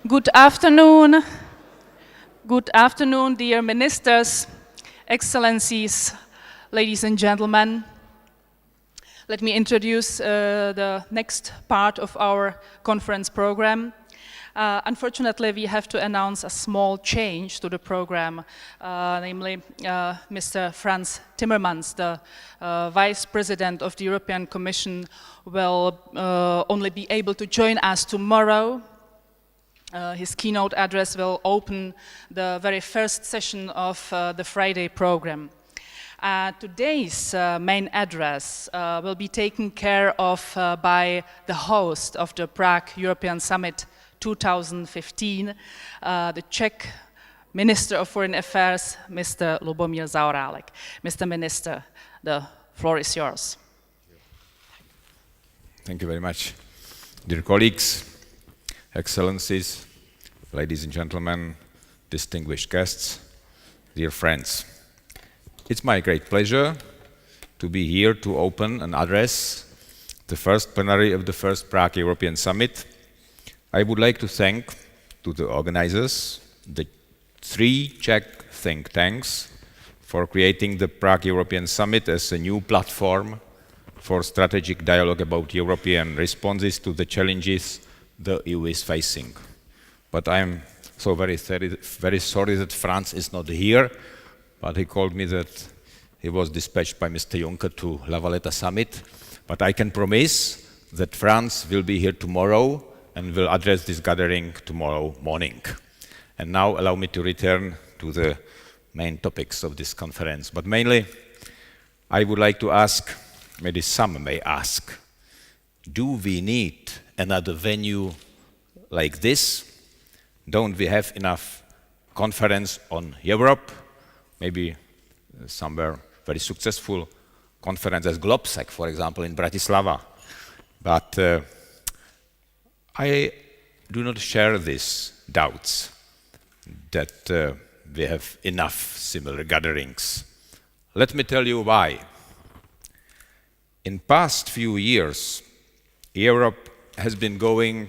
Good afternoon. Good afternoon, dear ministers, excellencies, ladies and gentlemen. Let me introduce the next part of our conference program. Unfortunately, we have to announce a small change to the program, namely Mr. Franz Timmermans, the Vice President of the European Commission, will only be able to join us tomorrow. His keynote address will open the very first session of the Friday program. Today's main address will be taken care of by the host of the Prague European Summit 2015, the Czech Minister of Foreign Affairs, Mr. Lubomír Zaorálek. Mr. Minister, the floor is yours. Thank you very much. Dear colleagues, excellencies, ladies and gentlemen, distinguished guests, dear friends. It's my great pleasure to be here to open and address the first plenary of the first Prague European Summit. I would like to thank to the organizers, the 3 Czech think tanks, for creating the Prague European Summit as a new platform for strategic dialogue about European responses to the challenges the EU is facing. But I am so very sorry that Franz is not here, but he called me that he was dispatched by Mr. Juncker to La Valletta Summit. But I can promise that Franz will be here tomorrow and will address this gathering tomorrow morning. And now allow me to return to the main topics of this conference. But mainly, I would like to ask, maybe some may ask, do we need another venue like this? Don't we have enough conference on Europe? Maybe somewhere very successful conference as Globsec, for example, in Bratislava. But I do not share these doubts that we have enough similar gatherings. Let me tell you why. In past few years, Europe has been going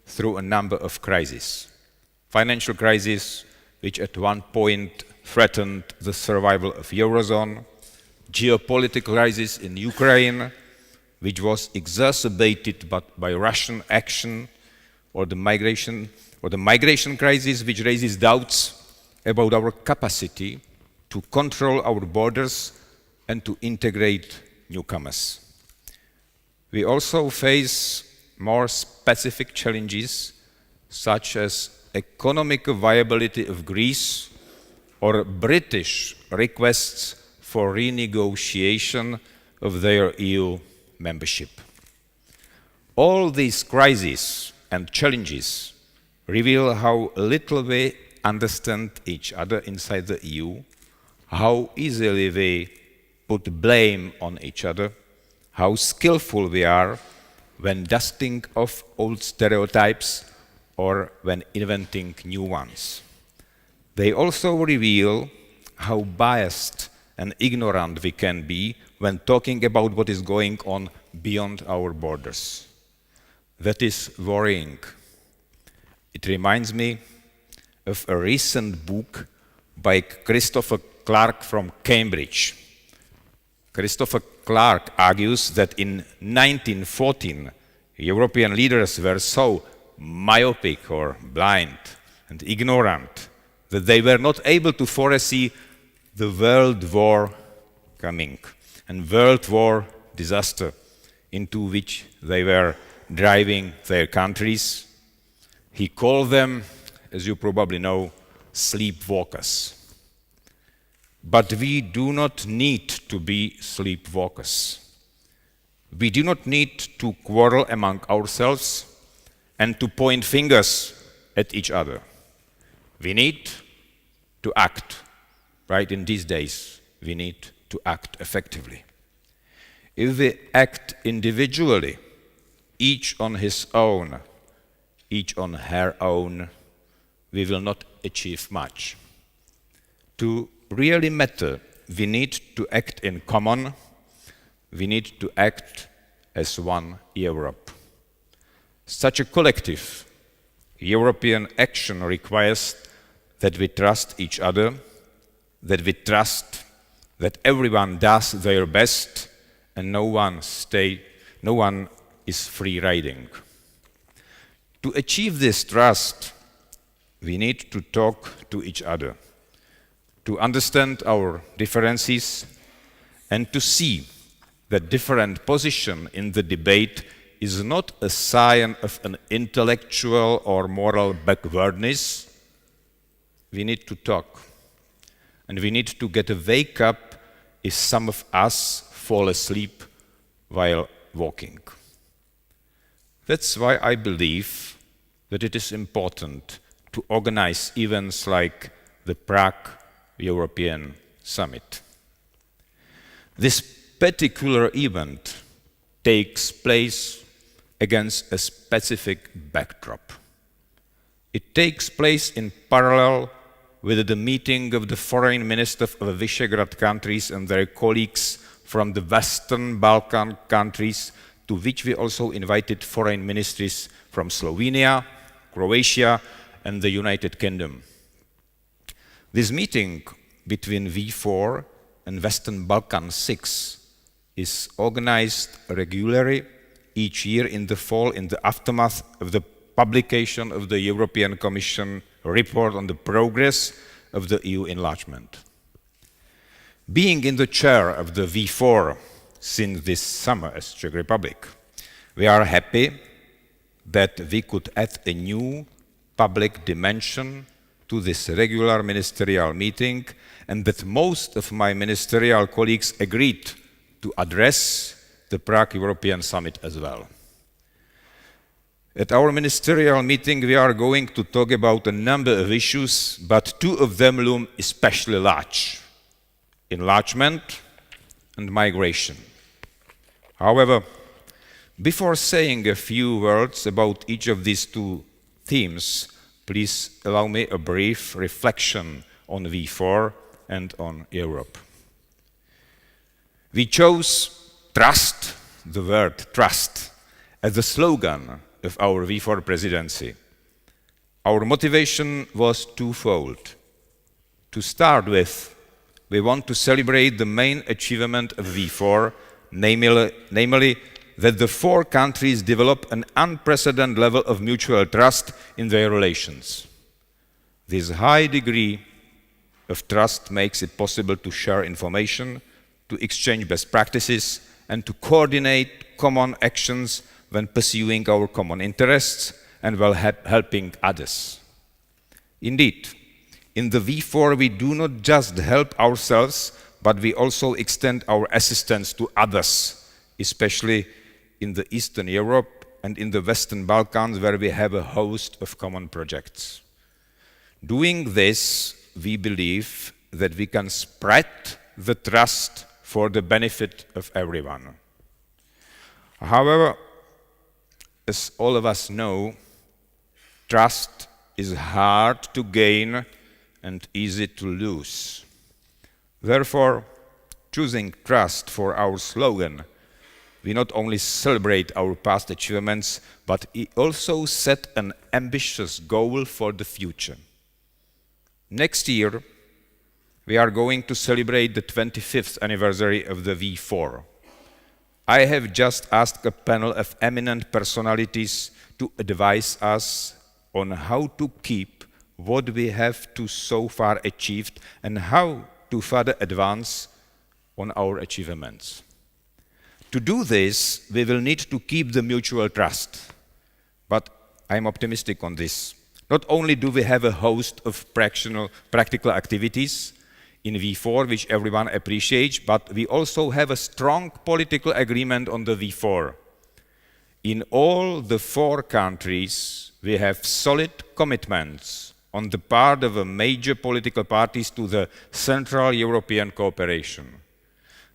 through a number of crises. Financial crisis, which at one point threatened the survival of Eurozone, geopolitical crisis in Ukraine, which was exacerbated by Russian action, or the migration crisis, which raises doubts about our capacity to control our borders and to integrate newcomers. We also face more specific challenges, such as economic viability of Greece or British requests for renegotiation of their EU membership. All these crises and challenges reveal how little we understand each other inside the EU, how easily we put blame on each other, how skillful we are when dusting off old stereotypes or when inventing new ones. They also reveal how biased and ignorant we can be when talking about what is going on beyond our borders. That is worrying. It reminds me of a recent book by Christopher Clark from Cambridge. Christopher Clark argues that in 1914, European leaders were so myopic or blind and ignorant that they were not able to foresee the World War coming and World War disaster into which they were driving their countries. He called them, as you probably know, sleepwalkers. But we do not need to be sleepwalkers. We do not need to quarrel among ourselves and to point fingers at each other. We need to act. Right in these days, we need to act effectively. If we act individually, each on his own, each on her own, we will not achieve much. To really matter, we need to act in common. We need to act as one Europe. Such a collective European action requires that we trust each other, that we trust that everyone does their best and no one is free riding. To achieve this trust, we need to talk to each other, to understand our differences, and to see that different position in the debate is not a sign of an intellectual or moral backwardness. We need to talk, and we need to get a wake up if some of us fall asleep while walking. That's why I believe that it is important to organize events like the Prague European Summit. This particular event takes place against a specific backdrop. It takes place in parallel with the meeting of the foreign ministers of the Visegrad countries and their colleagues from the Western Balkan countries, to which we also invited foreign ministries from Slovenia, Croatia, and the United Kingdom. This meeting between V4 and Western Balkan 6 is organized regularly each year in the fall in the aftermath of the publication of the European Commission report on the progress of the EU enlargement. Being in the chair of the V4 since this summer as Czech Republic, we are happy that we could add a new public dimension to this regular ministerial meeting, and that most of my ministerial colleagues agreed to address the Prague European Summit as well. At our ministerial meeting, we are going to talk about a number of issues, but two of them loom especially large: enlargement and migration. However, before saying a few words about each of these two themes, please allow me a brief reflection on V4 and on Europe. We chose trust, the word trust, as the slogan of our V4 presidency. Our motivation was twofold. To start with, we want to celebrate the main achievement of V4, namely that the four countries develop an unprecedented level of mutual trust in their relations. This high degree of trust makes it possible to share information, to exchange best practices, and to coordinate common actions when pursuing our common interests and while helping others. Indeed, in the V4 we do not just help ourselves, but we also extend our assistance to others, especially in the Eastern Europe and in the Western Balkans, where we have a host of common projects. Doing this, we believe that we can spread the trust for the benefit of everyone. However, as all of us know, trust is hard to gain and easy to lose. Therefore, choosing trust for our slogan, we not only celebrate our past achievements, but we also set an ambitious goal for the future. Next year, we are going to celebrate the 25th anniversary of the V4. I have just asked a panel of eminent personalities to advise us on how to keep what we have to so far achieved and how to further advance on our achievements. To do this, we will need to keep the mutual trust. But I'm optimistic on this. Not only do we have a host of practical activities in V4, which everyone appreciates, but we also have a strong political agreement on the V4. In all the four countries, we have solid commitments on the part of the major political parties to the Central European cooperation.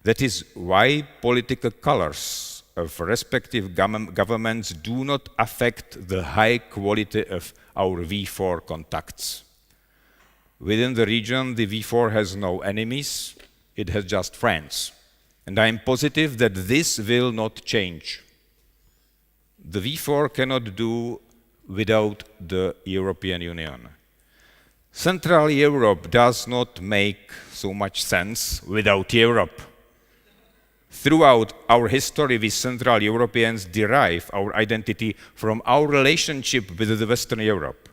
That is why political colors of respective governments do not affect the high quality of our V4 contacts. Within the region, the V4 has no enemies, it has just friends. And I am positive that this will not change. The V4 cannot do without the European Union. Central Europe does not make so much sense without Europe. Throughout our history, we Central Europeans derive our identity from our relationship with the Western Europe.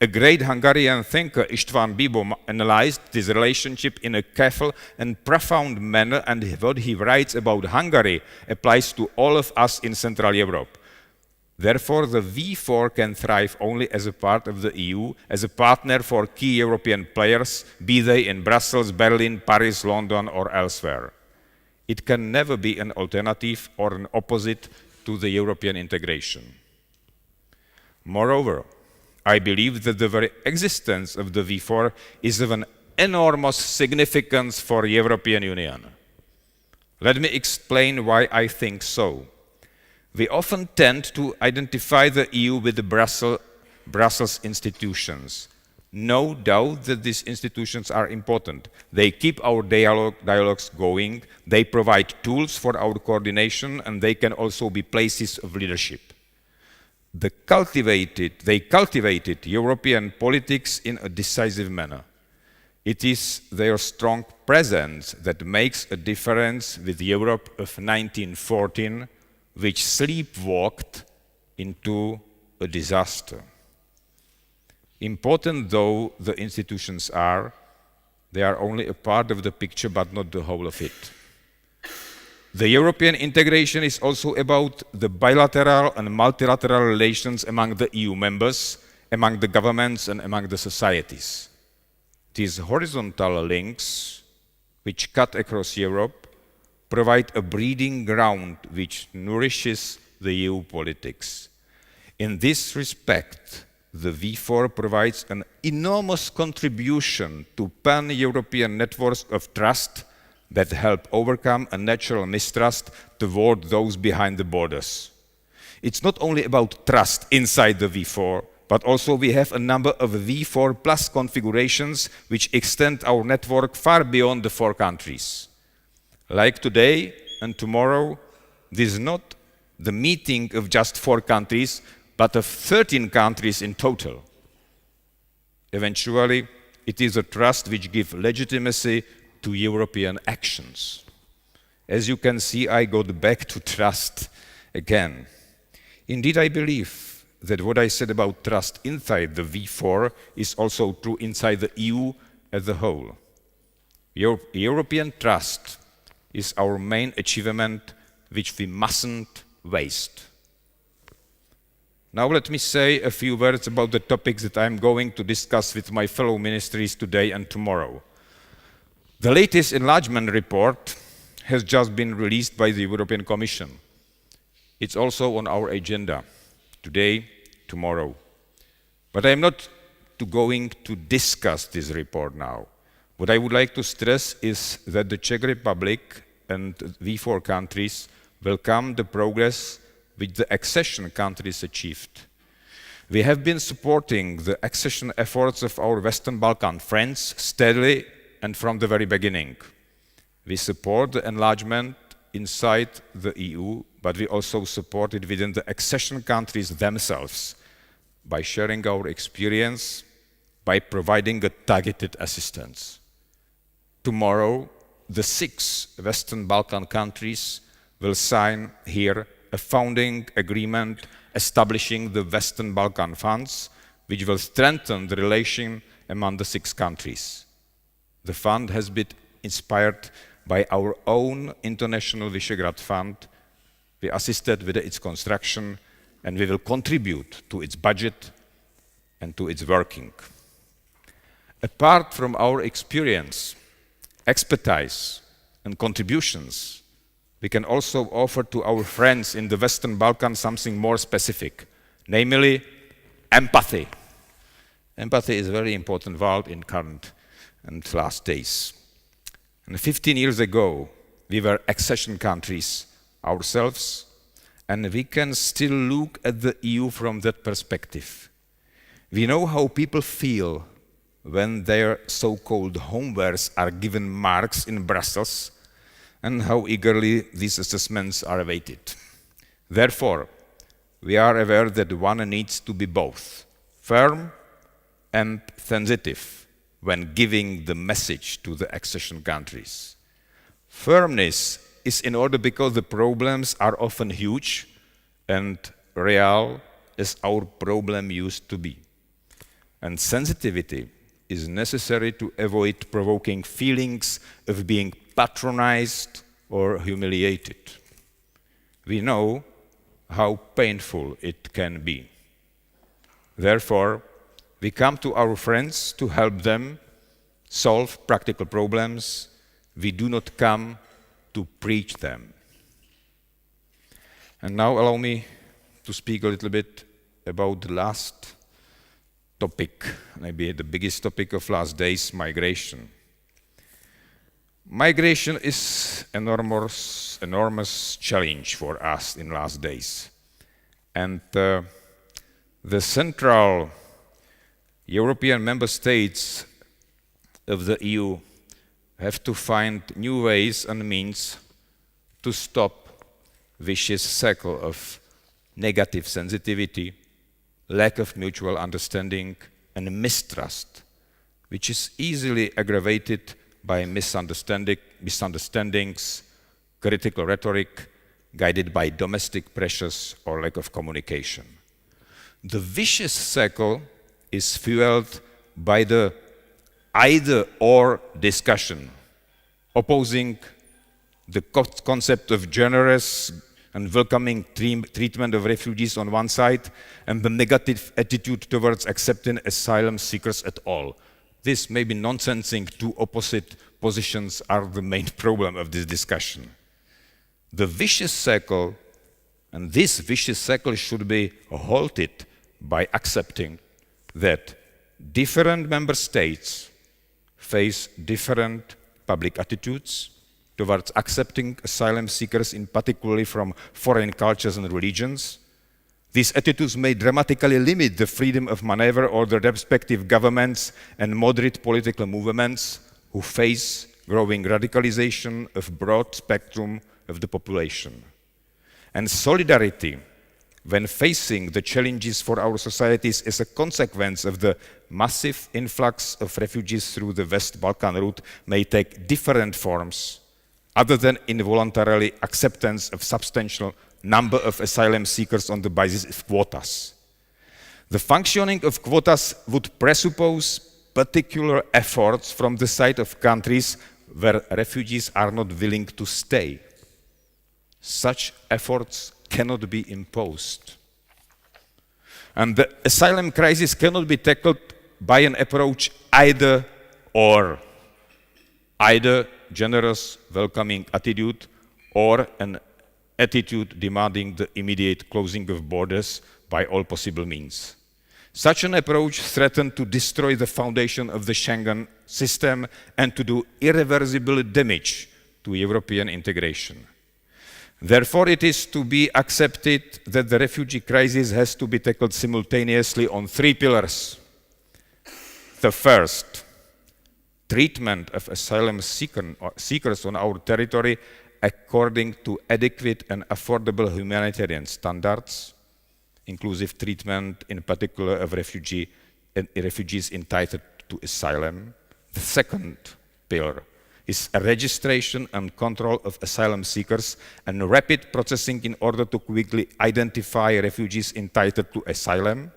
A great Hungarian thinker, István Bibó, analyzed this relationship in a careful and profound manner, and what he writes about Hungary applies to all of us in Central Europe. Therefore, the V4 can thrive only as a part of the EU, as a partner for key European players, be they in Brussels, Berlin, Paris, London, or elsewhere. It can never be an alternative or an opposite to the European integration. Moreover, I believe that the very existence of the V4 is of an enormous significance for the European Union. Let me explain why I think so. We often tend to identify the EU with the Brussels institutions. No doubt that these institutions are important. They keep our dialogues going, they provide tools for our coordination, and they can also be places of leadership. They cultivated European politics in a decisive manner. It is their strong presence that makes a difference with Europe of 1914, which sleepwalked into a disaster. Important though the institutions are, they are only a part of the picture but not the whole of it. The European integration is also about the bilateral and multilateral relations among the EU members, among the governments and among the societies. These horizontal links, which cut across Europe, provide a breeding ground which nourishes the EU politics. In this respect, the V4 provides an enormous contribution to pan-European networks of trust that help overcome a natural mistrust toward those behind the borders. It's not only about trust inside the V4, but also we have a number of V4 plus configurations which extend our network far beyond the 4 countries. Like today and tomorrow, this is not the meeting of just 4 countries, but of 13 countries in total. Eventually, it is a trust which gives legitimacy to European actions. As you can see, I got back to trust again. Indeed, I believe that what I said about trust inside the V4 is also true inside the EU as a whole. European trust is our main achievement, which we mustn't waste. Now let me say a few words about the topics that I'm going to discuss with my fellow ministries today and tomorrow. The latest enlargement report has just been released by the European Commission. It's also on our agenda today, tomorrow. But I'm not going to discuss this report now. What I would like to stress is that the Czech Republic and V4 countries welcome the progress which the accession countries achieved. We have been supporting the accession efforts of our Western Balkan friends steadily and from the very beginning. We support the enlargement inside the EU, but we also support it within the accession countries themselves by sharing our experience, by providing a targeted assistance. Tomorrow, the 6 Western Balkan countries will sign here a founding agreement establishing the Western Balkan funds, which will strengthen the relation among the 6 countries. The fund has been inspired by our own international Visegrad Fund. We assisted with its construction and we will contribute to its budget and to its working. Apart from our experience, expertise and contributions, we can also offer to our friends in the Western Balkans something more specific, namely empathy. Empathy is a very important word in current and last days. And 15 years ago, we were accession countries ourselves, and we can still look at the EU from that perspective. We know how people feel when their so-called homewares are given marks in Brussels, and how eagerly these assessments are awaited. Therefore, we are aware that one needs to be both firm and sensitive when giving the message to the accession countries. Firmness is in order because the problems are often huge and real, as our problem used to be. And sensitivity is necessary to avoid provoking feelings of being patronized or humiliated. We know how painful it can be. Therefore, we come to our friends to help them solve practical problems. We do not come to preach them. And now allow me to speak a little bit about the last topic, maybe the biggest topic of last days, migration. Migration is an enormous challenge for us in last days. And the central European member states of the EU have to find new ways and means to stop vicious cycle of negative sensitivity, lack of mutual understanding, and mistrust, which is easily aggravated by misunderstandings, critical rhetoric, guided by domestic pressures or lack of communication. The vicious cycle is fueled by the either-or discussion, opposing the concept of generous and welcoming treatment of refugees on one side and the negative attitude towards accepting asylum seekers at all. This may be nonsensing two opposite positions are the main problem of this discussion. The vicious cycle, and this vicious cycle should be halted by accepting that different member states face different public attitudes towards accepting asylum seekers, in particularly from foreign cultures and religions. These attitudes may dramatically limit the freedom of maneuver or the respective governments and moderate political movements who face growing radicalization of broad spectrum of the population. And solidarity, when facing the challenges for our societies as a consequence of the massive influx of refugees through the West Balkan route, may take different forms other than involuntarily acceptance of substantial number of asylum seekers on the basis of quotas. The functioning of quotas would presuppose particular efforts from the side of countries where refugees are not willing to stay. Such efforts cannot be imposed. And the asylum crisis cannot be tackled by an approach either or. Either generous, welcoming attitude or an attitude demanding the immediate closing of borders by all possible means. Such an approach threatens to destroy the foundation of the Schengen system and to do irreversible damage to European integration. Therefore, it is to be accepted that the refugee crisis has to be tackled simultaneously on three pillars. The first, treatment of asylum seekers on our territory according to adequate and affordable humanitarian standards, inclusive treatment in particular of refugees entitled to asylum. The second pillar is a registration and control of asylum seekers and rapid processing in order to quickly identify refugees entitled to asylum,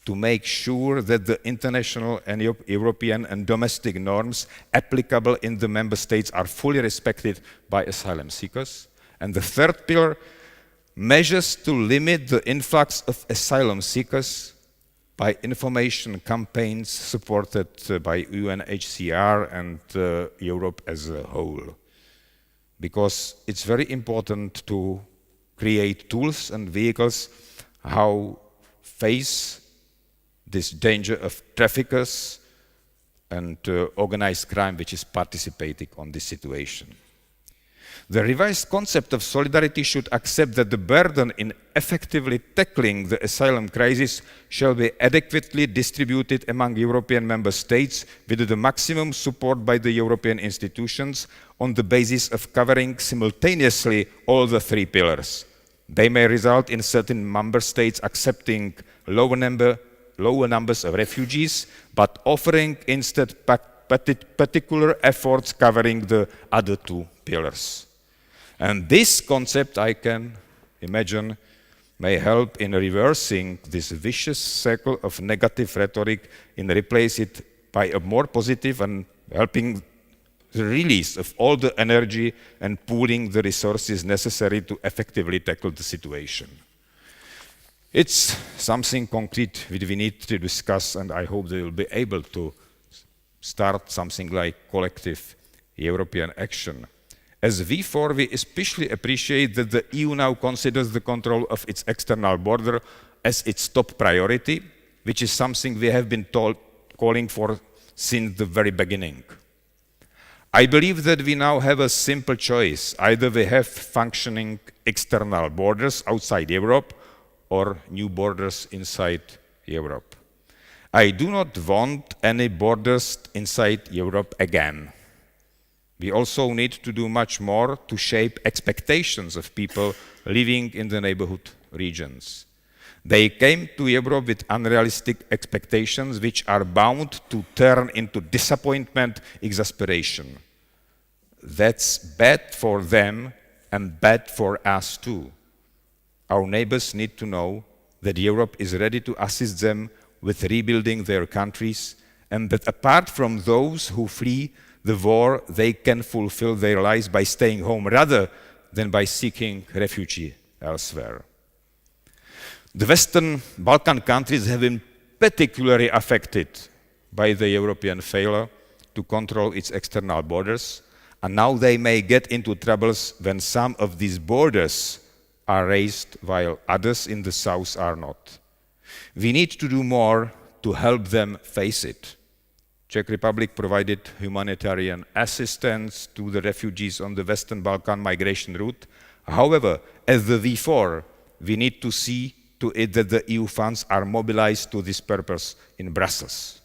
to make sure that the international and European and domestic norms applicable in the member states are fully respected by asylum seekers. And the third pillar, measures to limit the influx of asylum seekers by information campaigns supported by UNHCR and Europe as a whole. Because it's very important to create tools and vehicles how face this danger of traffickers and organized crime which is participating on this situation. The revised concept of solidarity should accept that the burden in effectively tackling the asylum crisis shall be adequately distributed among European member states with the maximum support by the European institutions on the basis of covering simultaneously all the three pillars: They may result in certain member states accepting lower numbers of refugees, but offering instead particular efforts covering the other two pillars. And this concept, I can imagine, may help in reversing this vicious cycle of negative rhetoric and replace it by a more positive and helping the release of all the energy and pooling the resources necessary to effectively tackle the situation. It's something concrete which we need to discuss, and I hope they will be able to start something like collective European action. As V4, we especially appreciate that the EU now considers the control of its external border as its top priority, which is something we have been calling for since the very beginning. I believe that we now have a simple choice. Either we have functioning external borders outside Europe or new borders inside Europe. I do not want any borders inside Europe again. We also need to do much more to shape expectations of people living in the neighborhood regions. They came to Europe with unrealistic expectations which are bound to turn into disappointment, exasperation. That's bad for them and bad for us too. Our neighbors need to know that Europe is ready to assist them with rebuilding their countries, and that apart from those who flee the war, they can fulfill their lives by staying home rather than by seeking refuge elsewhere. The Western Balkan countries have been particularly affected by the European failure to control its external borders, and now they may get into troubles when some of these borders are raised while others in the south are not. We need to do more to help them face it. Czech Republic provided humanitarian assistance to the refugees on the Western Balkan migration route. However, as the V4, we need to see to it that the EU funds are mobilized to this purpose in Brussels.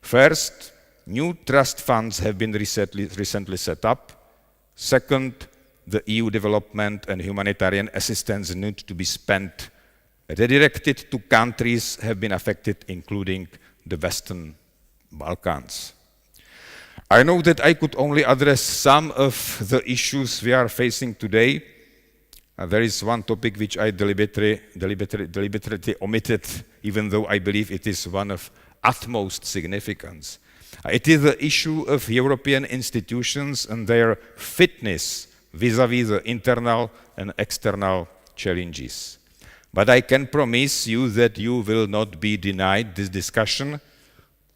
First, new trust funds have been recently set up. Second, the EU development and humanitarian assistance need to be spent redirected to countries have been affected, including the Western Balkans. I know that I could only address some of the issues we are facing today. There is one topic which I deliberately omitted, even though I believe it is one of utmost significance. It is the issue of European institutions and their fitness vis-à-vis the internal and external challenges. But I can promise you that you will not be denied this discussion.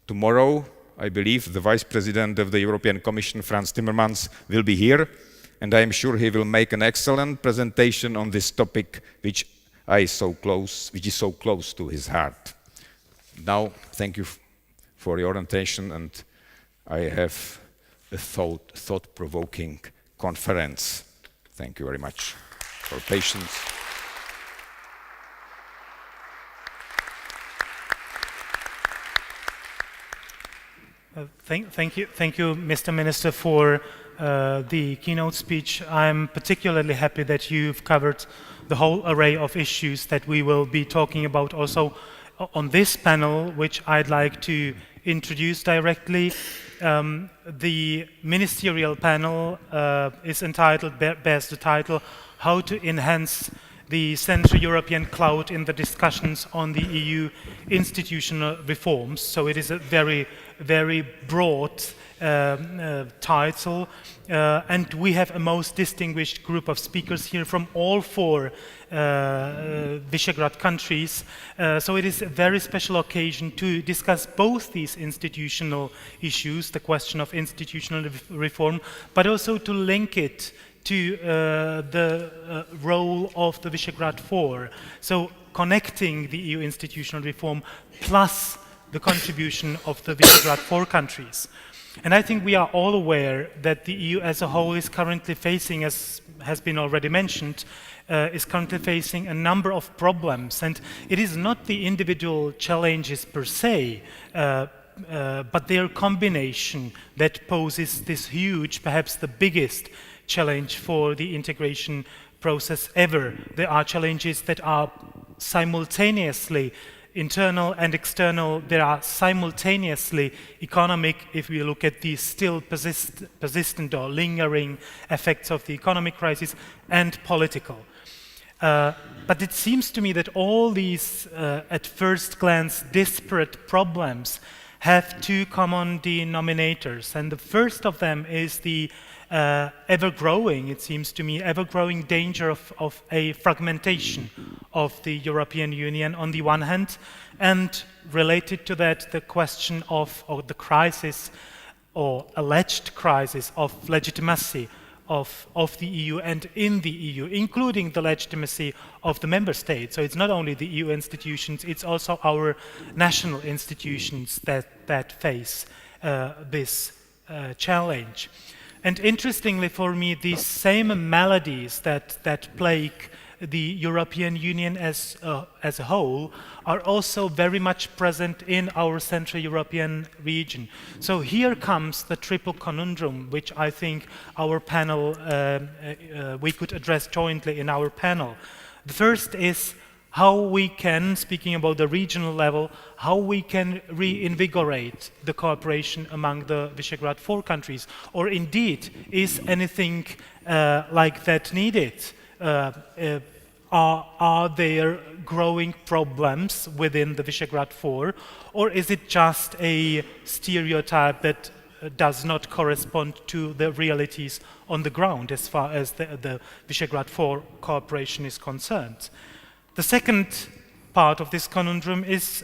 Tomorrow, I believe, the Vice President of the European Commission, Frans Timmermans, will be here, and I am sure he will make an excellent presentation on this topic, which is so close to his heart. Now, thank you for your attention, and I have a thought-provoking conference. Thank you very much for patience. Thank you, Mr. Minister, for the keynote speech. I'm particularly happy that you've covered the whole array of issues that we will be talking about also on this panel, which I'd like to introduce directly. The ministerial panel bears the title, How to Enhance the Central European Clout in the Discussions on the EU Institutional Reforms. So it is a very, very broad title, and we have a most distinguished group of speakers here from all four Visegrad countries. So it is a very special occasion to discuss both these institutional issues, the question of institutional reform, but also to link it to the role of the Visegrad Four. So connecting the EU institutional reform plus the contribution of the Visegrad Four countries. And I think we are all aware that the EU as a whole is currently facing, as has been already mentioned, is currently facing a number of problems. And it is not the individual challenges per se, but their combination that poses this huge, perhaps the biggest challenge for the integration process ever. There are challenges that are simultaneously internal and external. There are simultaneously economic, if we look at the still persistent or lingering effects of the economic crisis, and political. But it seems to me that all these, at first glance, disparate problems have two common denominators. And the first of them is the ever-growing, it seems to me, ever-growing danger of a fragmentation of the European Union on the one hand, and related to that, the question of, or the crisis, or alleged crisis of legitimacy of the EU and in the EU, including the legitimacy of the member states. So it's not only the EU institutions, it's also our national institutions that face this challenge. And interestingly for me, these same maladies that plague the European Union as a whole are also very much present in our Central European region. So here comes the triple conundrum, which I think our panel, we could address jointly in our panel. The first is how we can, speaking about the regional level, how we can reinvigorate the cooperation among the Visegrad Four countries, or indeed, is anything like that needed? Are there growing problems within the Visegrad Four, or is it just a stereotype that does not correspond to the realities on the ground as far as the Visegrad Four cooperation is concerned? The second part of this conundrum is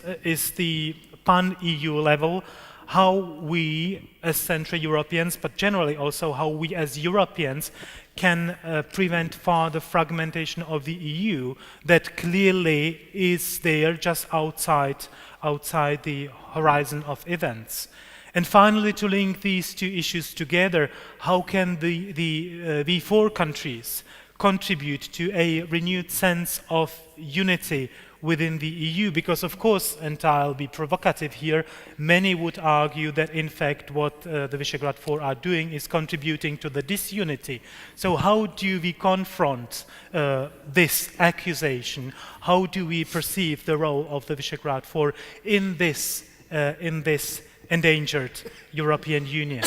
the pan-EU level, how we as Central Europeans, but generally also how we as Europeans can prevent further fragmentation of the EU that clearly is there just outside the horizon of events. And finally, to link these two issues together, how can the V4 countries contribute to a renewed sense of unity within the EU? Because of course, and I'll be provocative here, many would argue that in fact what the Visegrad Four are doing is contributing to the disunity. So how do we confront this accusation? How do we perceive the role of the Visegrad Four in this endangered European Union?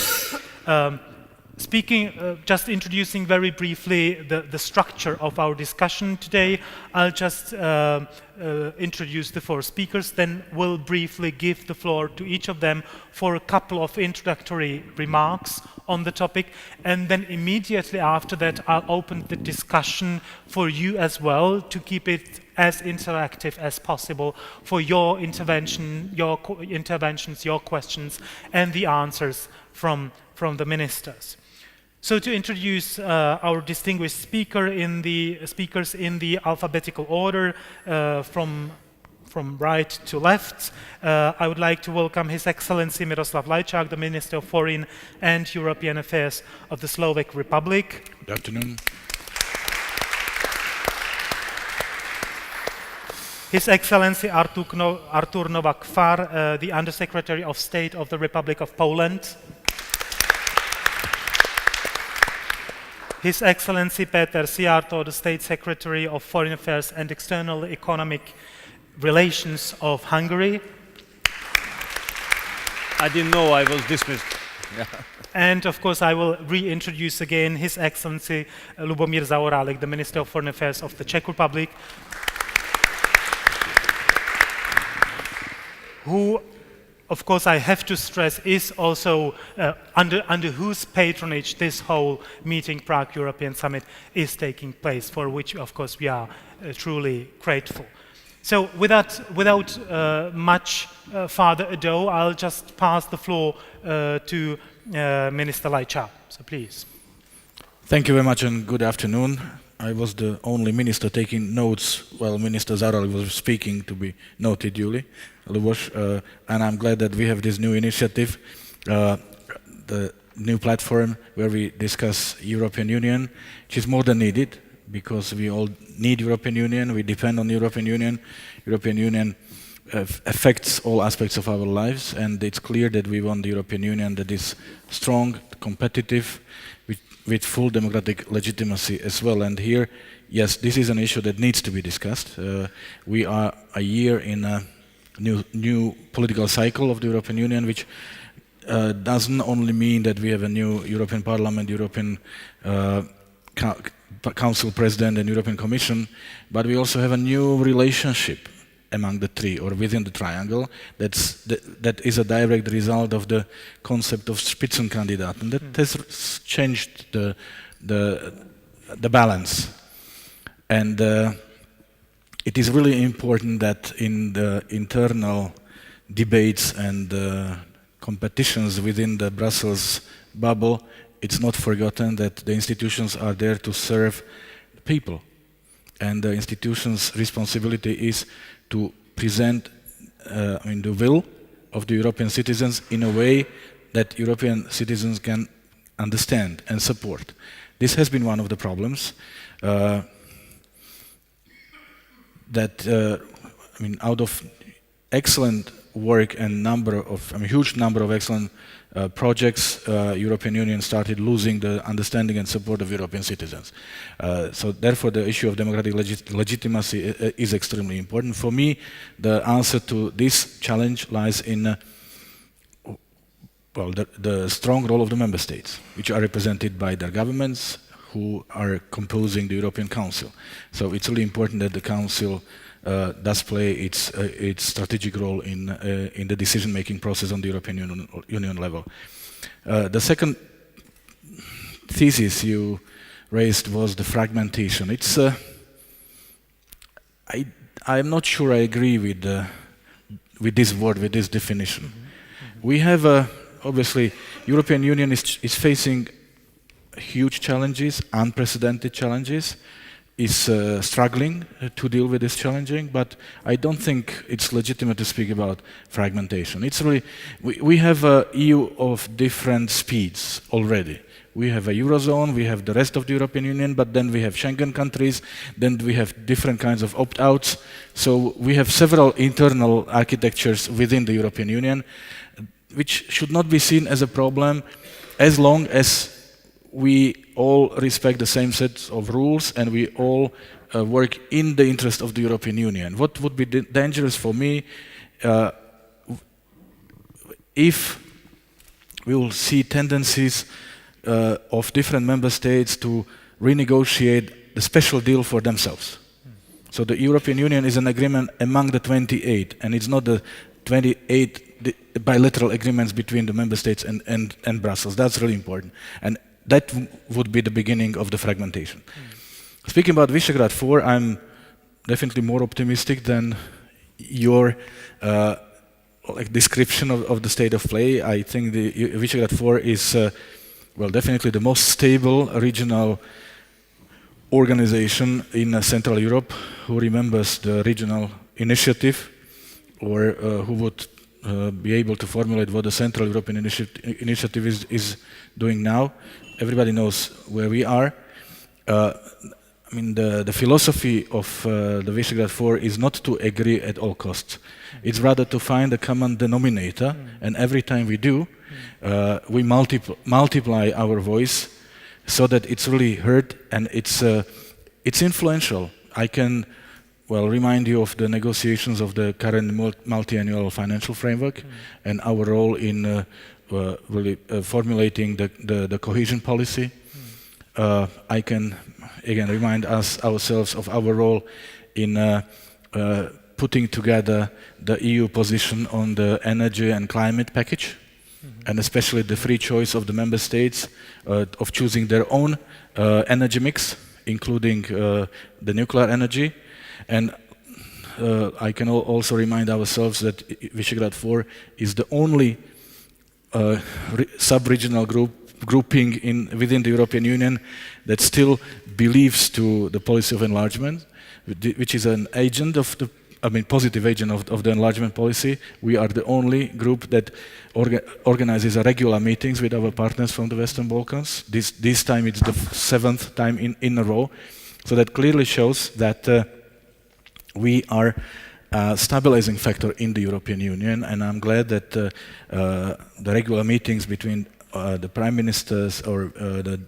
Just introducing very briefly the structure of our discussion today, I'll just introduce the four speakers, then we'll briefly give the floor to each of them for a couple of introductory remarks on the topic, and then immediately after that I'll open the discussion for you as well to keep it as interactive as possible for your interventions, your questions, and the answers from the ministers. So to introduce our distinguished speakers in the alphabetical order from right to left, I would like to welcome His Excellency Miroslav Lajčák, the Minister of Foreign and European Affairs of the Slovak Republic. Good afternoon. His Excellency Artur Novak-Far, the Undersecretary of State of the Republic of Poland. His Excellency Péter Szijjártó, the State Secretary of Foreign Affairs and External Economic Relations of Hungary. I didn't know I was dismissed. And of course I will reintroduce again His Excellency Lubomír Zaorálek, the Minister of Foreign Affairs of the Czech Republic, who, of course, I have to stress, is also under whose patronage this whole meeting, Prague European Summit, is taking place, for which, of course, we are truly grateful. So without much further ado, I'll just pass the floor to Minister Lajčák. So please. Thank you very much and good afternoon. I was the only minister taking notes while Minister Zaorálek was speaking, to be noted duly, Lubos, and I'm glad that we have this new initiative, the new platform where we discuss European Union, which is more than needed because we all need European Union, we depend on European Union. European Union affects all aspects of our lives, and it's clear that we want the European Union that is strong, competitive, with full democratic legitimacy as well. And here yes, this is an issue that needs to be discussed. We are a year in a new political cycle of the European Union, which doesn't only mean that we have a new European Parliament, European Council President and European Commission, but we also have a new relationship among the three, or within the triangle, that is a direct result of the concept of Spitzenkandidat, and that has changed the balance. And it is really important that in the internal debates and competitions within the Brussels bubble, it's not forgotten that the institutions are there to serve people. And the institutions' responsibility is to present the will of the European citizens in a way that European citizens can understand and support. This has been one of the problems. Out of excellent work and huge number of excellent projects, European Union started losing the understanding and support of European citizens. So therefore the issue of democratic legitimacy is extremely important. For me, the answer to this challenge lies in the strong role of the member states, which are represented by their governments, who are composing the European Council. So it's really important that the Council does play its strategic role in the decision-making process on the European Union level. The second thesis you raised was the fragmentation. I'm not sure I agree with this word, with this definition. We have obviously European Union is facing huge challenges, unprecedented challenges, is struggling to deal with this challenging, but I don't think it's legitimate to speak about fragmentation. It's really, we have an EU of different speeds already. We have a Eurozone, we have the rest of the European Union, but then we have Schengen countries, then we have different kinds of opt-outs. So we have several internal architectures within the European Union, which should not be seen as a problem as long as we all respect the same sets of rules and we all work in the interest of the European Union. What would be dangerous for me if we will see tendencies of different member states to renegotiate the special deal for themselves. So the European Union is an agreement among the 28, and it's not the 28 bilateral agreements between the member states and Brussels. That's really important. And that would be the beginning of the fragmentation. Speaking about Visegrad Four, I'm definitely more optimistic than your description of the state of play. I think the Visegrad Four is definitely the most stable regional organization in Central Europe who remembers the regional initiative, or who would be able to formulate what the Central European initiative is doing now. Everybody knows where we are. The philosophy of the Visegrad Four is not to agree at all costs. It's rather to find a common denominator, and every time we do, we multiply our voice so that it's really heard and it's influential. I can remind you of the negotiations of the current multi-annual financial framework and our role in formulating the cohesion policy. I can again remind ourselves of our role in putting together the EU position on the energy and climate package, and especially the free choice of the member states of choosing their own energy mix, including the nuclear energy. And I can also remind ourselves that Visegrad Four is the only sub-regional grouping within the European Union that still believes to the policy of enlargement, which is an agent of the, positive agent of the enlargement policy. We are the only group that organizes regular meetings with our partners from the Western Balkans. This time it's the 7th time in a row. So that clearly shows that we are a stabilizing factor in the European Union, and I'm glad that the regular meetings between the prime ministers or the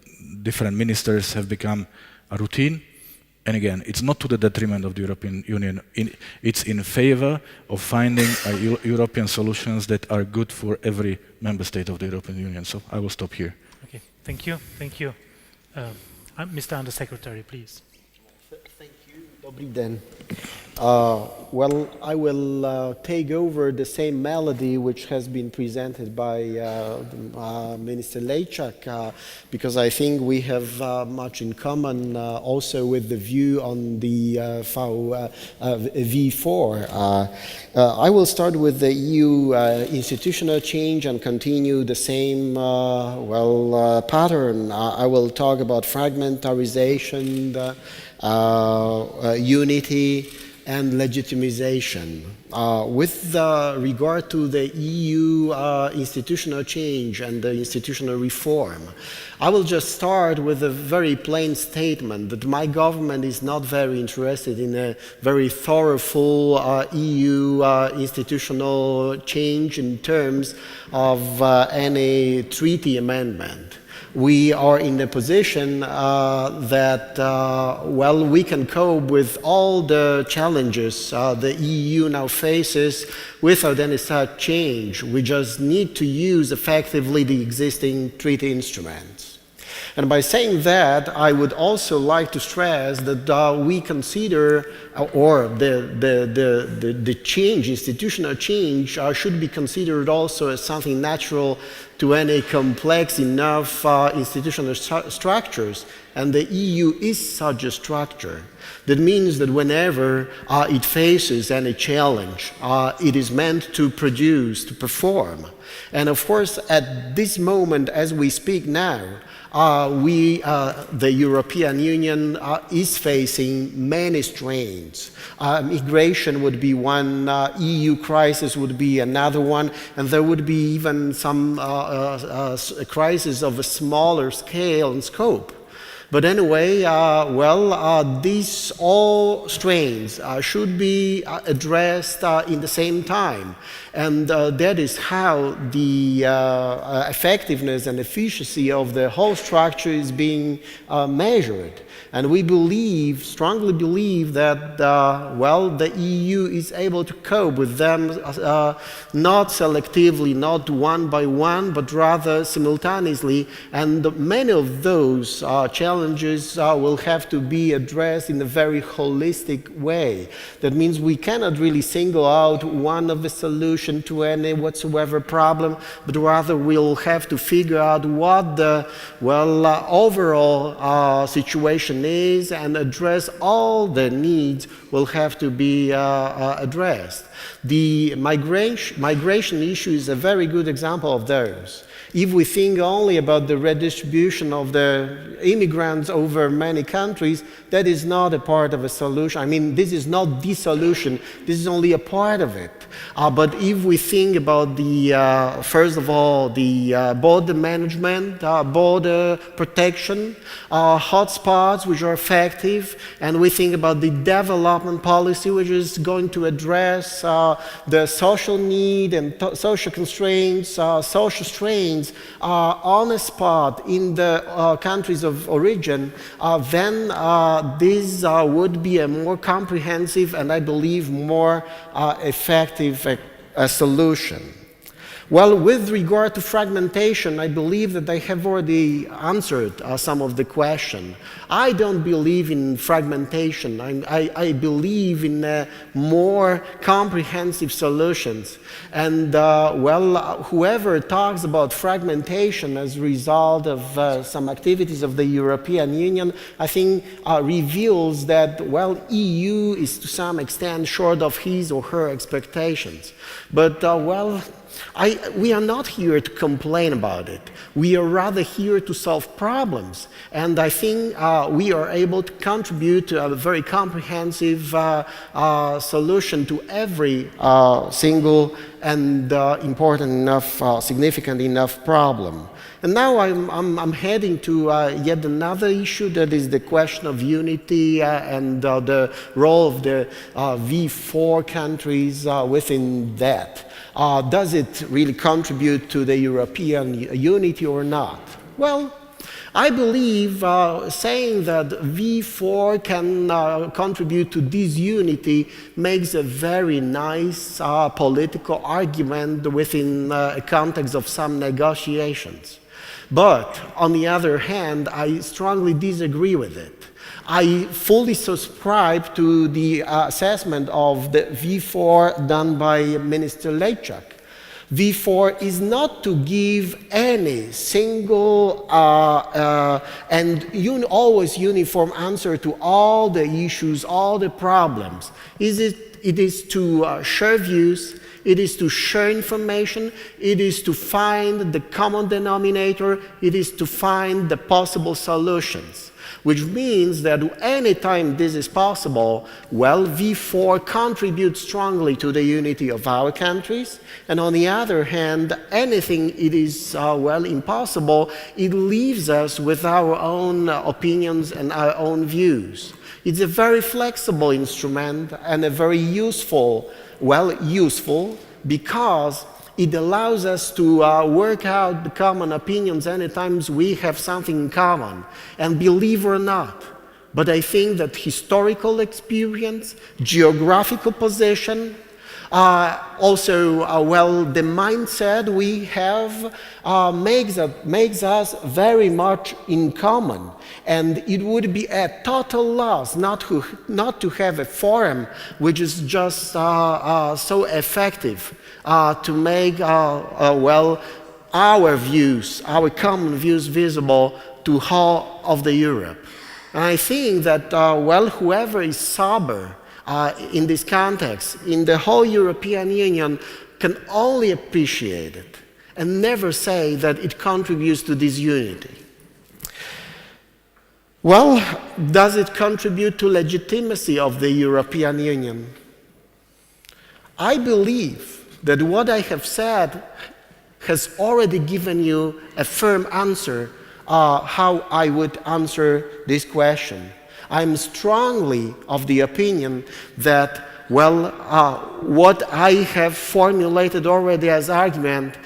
different ministers have become a routine. And again, it's not to the detriment of the European Union. It's in favor of finding European solutions that are good for every member state of the European Union. So I will stop here. Okay, thank you, thank you. Mr. Undersecretary, please. Thank you. Dobrý den. Well, I will take over the same melody which has been presented by Minister Lejčák, because I think we have much in common also with the view on the V4. I will start with the EU institutional change and continue the same pattern. I will talk about fragmentarization, unity, and legitimization. With regard to the EU institutional change and the institutional reform, I will just start with a very plain statement that my government is not very interested in a very thorough EU institutional change in terms of any treaty amendment. We are in a position that, we can cope with all the challenges the EU now faces without any such change. We just need to use effectively the existing treaty instruments. And by saying that, I would also like to stress that we consider, or the change, institutional change, should be considered also as something natural to any complex enough institutional structures. And the EU is such a structure. That means that whenever it faces any challenge, it is meant to produce, to perform. And of course, at this moment, as we speak now, the European Union is facing many strains. Migration would be one, EU crisis would be another one, and there would be even some crises of a smaller scale and scope. But anyway, these all strains should be addressed in the same time. And that is how the effectiveness and efficiency of the whole structure is being measured. And we believe, strongly believe that, the EU is able to cope with them not selectively, not one by one, but rather simultaneously. And many of those challenges will have to be addressed in a very holistic way. That means we cannot really single out one of the solution to any whatsoever problem, but rather we'll have to figure out what the, overall situation is and address all the needs will have to be addressed. The migration issue is a very good example of those. If we think only about the redistribution of the immigrants over many countries, that is not a part of a solution. I mean, this is not the solution, this is only a part of it. But if we think about the, first of all, the border management, border protection, hotspots which are effective, and we think about the development policy which is going to address the social need and social constraints, social strains on a spot in the countries of origin, then this would be a more comprehensive and I believe more effective solution. Well, with regard to fragmentation, I believe that I have already answered some of the question. I don't believe in fragmentation. I believe in more comprehensive solutions. And, whoever talks about fragmentation as a result of some activities of the European Union, I think reveals that, EU is to some extent short of his or her expectations. But, we are not here to complain about it. We are rather here to solve problems. And I think we are able to contribute to a very comprehensive solution to every single and important enough, significant enough problem. And now I'm heading to yet another issue, that is the question of unity and the role of the V4 countries within that. Does it really contribute to the European unity or not? Well, I believe saying that V4 can contribute to disunity makes a very nice political argument within a context of some negotiations. But on the other hand, I strongly disagree with it. I fully subscribe to the assessment of the V4 done by Minister Lejczak. V4 is not to give any single and always uniform answer to all the issues, all the problems. It is to share views, it is to share information, it is to find the common denominator, it is to find the possible solutions. Which means that anytime this is possible, well, V4 contributes strongly to the unity of our countries, and on the other hand, anything it is, well, impossible, it leaves us with our own opinions and our own views. It's a very flexible instrument and a very useful, well, useful because it allows us to work out the common opinions anytime we have something in common. And believe it or not, but I think that historical experience, geographical position, also, well, the mindset we have makes us very much in common. And it would be a total loss not to have a forum which is just so effective to make, well, our views, our common views visible to all of the Europe. And I think that, well, whoever is sober in this context, in the whole European Union, can only appreciate it and never say that it contributes to this unity. Well, does it contribute to legitimacy of the European Union? I believe that what I have said has already given you a firm answer how I would answer this question. I'm strongly of the opinion that, well, what I have formulated already as argument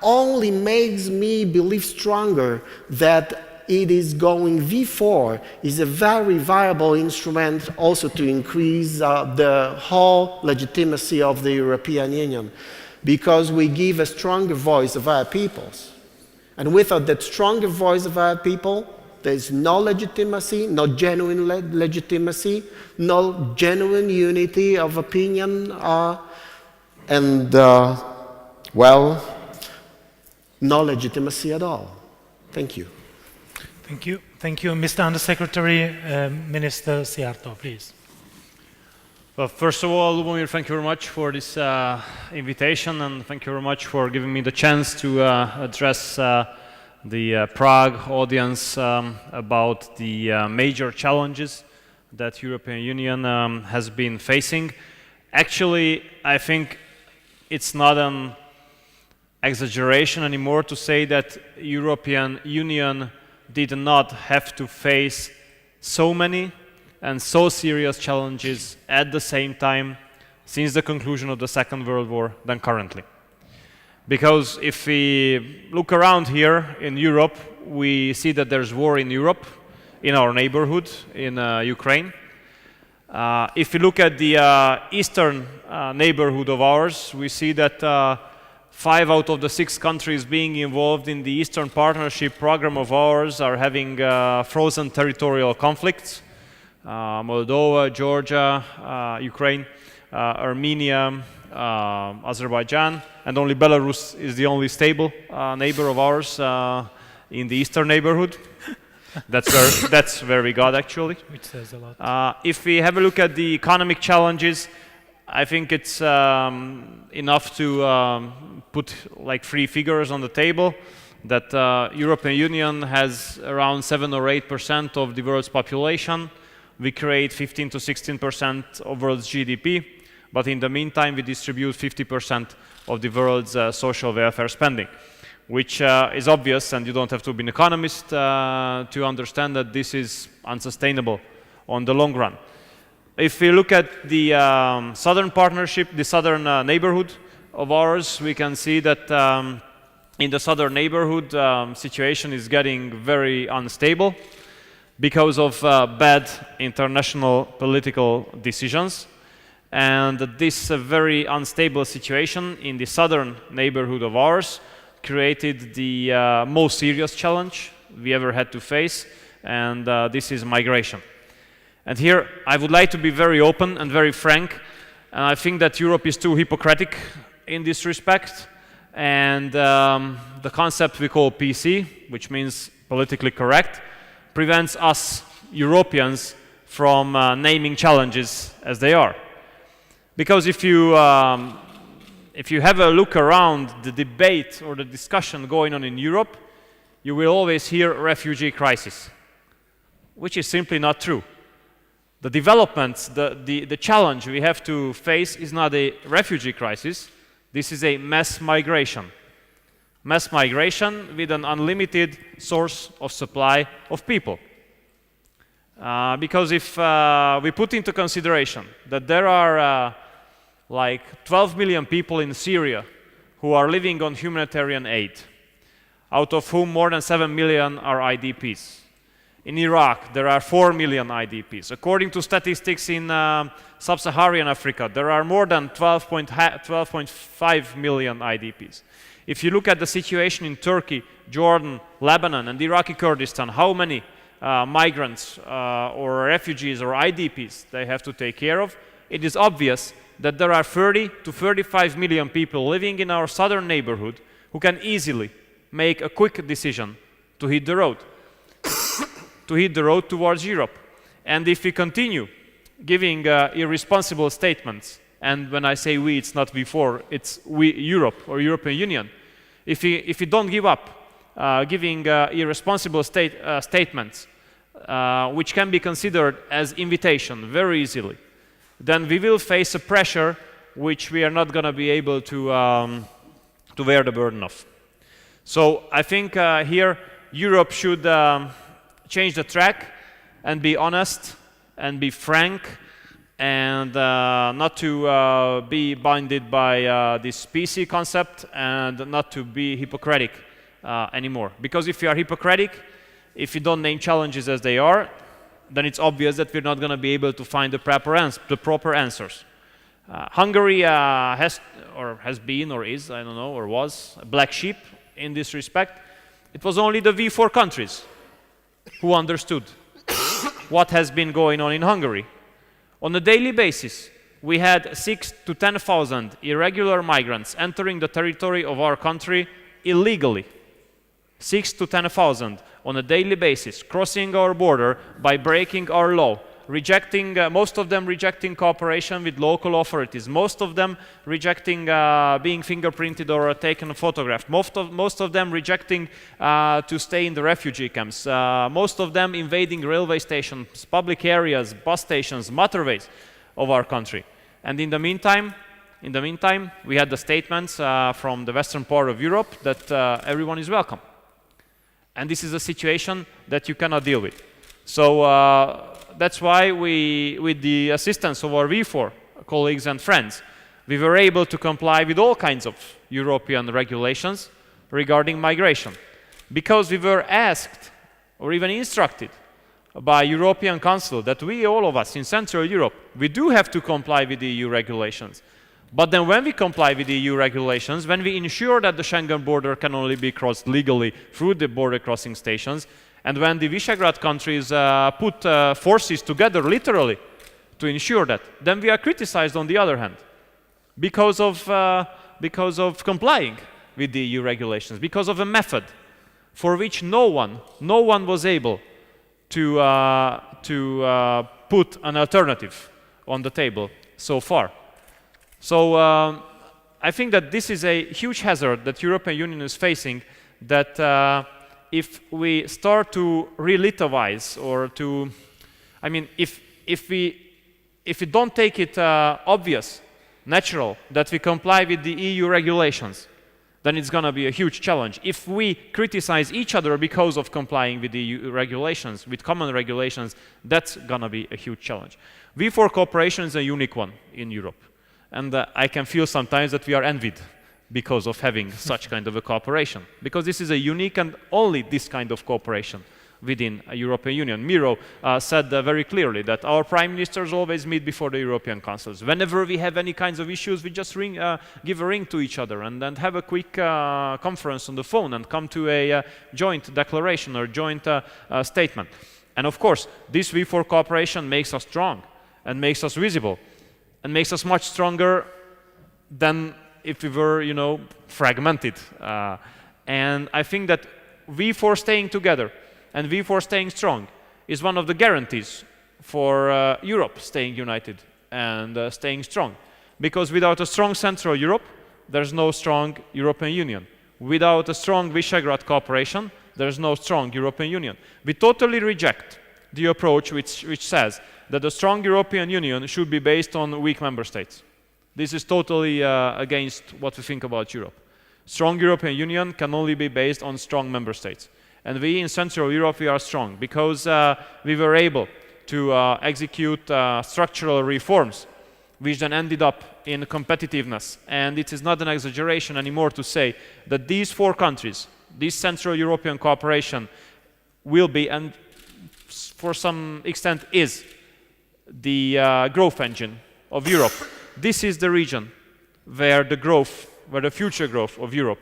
only makes me believe stronger that it is going V4 is a very viable instrument also to increase the whole legitimacy of the European Union, because we give a stronger voice of our peoples. And without that stronger voice of our people, there is no legitimacy, no genuine legitimacy, no genuine unity of opinion, and, well, no legitimacy at all. Thank you. Thank you. Thank you. Mr. Undersecretary, Minister Szijjártó, please. Well, first of all, Lubomír, thank you very much for this invitation, and thank you very much for giving me the chance to address the Prague audience about the major challenges that European Union has been facing. Actually, I think it's not an exaggeration anymore to say that European Union did not have to face so many and so serious challenges at the same time since the conclusion of the Second World War than currently. Because if we look around here in Europe, we see that there's war in Europe, in our neighborhood, in Ukraine. If we look at the eastern neighborhood of ours, we see that 5 out of the 6 countries being involved in the Eastern Partnership program of ours are having frozen territorial conflicts. Moldova, Georgia, Ukraine, Armenia, Azerbaijan, and only Belarus is the only stable neighbor of ours in the eastern neighborhood. That's where we got, actually. Which says a lot. If we have a look at the economic challenges, I think it's enough to put like 3 figures on the table, that European Union has around 7 or 8% of the world's population. We create 15 to 16% of world's GDP, but in the meantime we distribute 50% of the world's social welfare spending, which is obvious, and you don't have to be an economist to understand that this is unsustainable on the long run. If we look at the southern partnership, the southern neighborhood of ours, we can see that in the southern neighborhood, situation is getting very unstable because of bad international political decisions. And this very unstable situation in the southern neighborhood of ours created the most serious challenge we ever had to face, and this is migration. And here I would like to be very open and very frank, and I think that Europe is too hypocritic in this respect, and the concept we call PC, which means politically correct, prevents us Europeans from naming challenges as they are. Because if you have a look around the debate or the discussion going on in Europe, you will always hear refugee crisis, which is simply not true. The developments, the challenge we have to face is not a refugee crisis, this is a mass migration. Mass migration with an unlimited source of supply of people. Because if we put into consideration that there are like 12 million people in Syria who are living on humanitarian aid, out of whom more than 7 million are IDPs. In Iraq, there are 4 million IDPs. According to statistics in sub-Saharan Africa, there are more than 12.5 million IDPs. If you look at the situation in Turkey, Jordan, Lebanon, and Iraqi Kurdistan, how many migrants or refugees or IDPs they have to take care of, it is obvious that there are 30 to 35 million people living in our southern neighborhood who can easily make a quick decision to hit the road, to hit the road towards Europe. And if we continue giving irresponsible statements, and when I say we, it's not we four, it's we, Europe or European Union, if we don't give up giving irresponsible statements, which can be considered as invitation very easily, then we will face a pressure which we are not going to be able to bear the burden of. So I think here Europe should change the track and be honest and be frank and not to be binded by this PC concept and not to be hypocritic anymore. Because if you are hypocritic, if you don't name challenges as they are, then it's obvious that we're not going to be able to find the proper answers. Hungary has been or is, I don't know, or was a black sheep in this respect. It was only the V4 countries who understood what has been going on in Hungary. On a daily basis, we had 6,000 to 10,000 irregular migrants entering the territory of our country illegally. 6,000 to 10,000 on a daily basis, crossing our border by breaking our law, rejecting, most of them rejecting cooperation with local authorities, most of them rejecting being fingerprinted or taken a photograph, most of them rejecting to stay in the refugee camps, most of them invading railway stations, public areas, bus stations, motorways of our country. And in the meantime, we had the statements from the western part of Europe that everyone is welcome. And this is a situation that you cannot deal with. So that's why we, with the assistance of our V4 colleagues and friends, we were able to comply with all kinds of European regulations regarding migration. Because we were asked or even instructed by European Council that we, all of us in Central Europe, we do have to comply with the EU regulations. But then when we comply with the EU regulations, when we ensure that the Schengen border can only be crossed legally through the border crossing stations, and when the Visegrad countries put forces together literally to ensure that, then we are criticized on the other hand because of complying with the EU regulations, because of a method for which no one was able to put an alternative on the table so far. So I think that this is a huge hazard that European Union is facing, that if we start to relativize or to, I mean, if we don't take it obvious, natural, that we comply with the EU regulations, then it's going to be a huge challenge. If we criticize each other because of complying with the EU regulations, with common regulations, that's going to be a huge challenge. V4 cooperation is a unique one in Europe. And I can feel sometimes that we are envied because of having such kind of a cooperation. Because this is a unique and only this kind of cooperation within a European Union. Miro said very clearly that our prime ministers always meet before the European councils. Whenever we have any kinds of issues, we just give a ring to each other and then have a quick conference on the phone and come to a joint declaration or joint statement. And of course, this V4 cooperation makes us strong and makes us visible and makes us much stronger than if we were, fragmented. And I think that V4 staying together and V4 staying strong is one of the guarantees for Europe staying united and staying strong. Because without a strong Central Europe, there's no strong European Union. Without a strong Visegrad cooperation, there's no strong European Union. We totally reject the approach which says that a strong European Union should be based on weak member states. This is totally against what we think about Europe. Strong European Union can only be based on strong member states. And we in Central Europe, we are strong because we were able to execute structural reforms, which then ended up in competitiveness. And it is not an exaggeration anymore to say that these 4 countries, this Central European cooperation will be, and for some extent is, the growth engine of Europe. This is the region where the future growth of Europe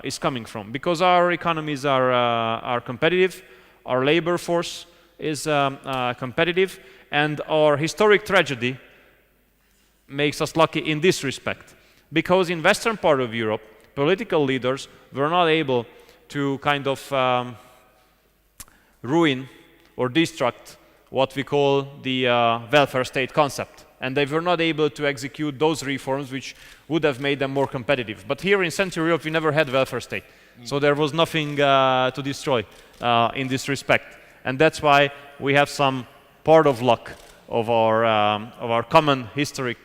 is coming from, because our economies are competitive, our labor force is competitive, and our historic tragedy makes us lucky in this respect. Because in western part of Europe, political leaders were not able to kind of ruin or destruct what we call the welfare state concept. And they were not able to execute those reforms which would have made them more competitive. But here in Central Europe, we never had welfare state. So there was nothing to destroy in this respect. And that's why we have some part of luck of our common historic,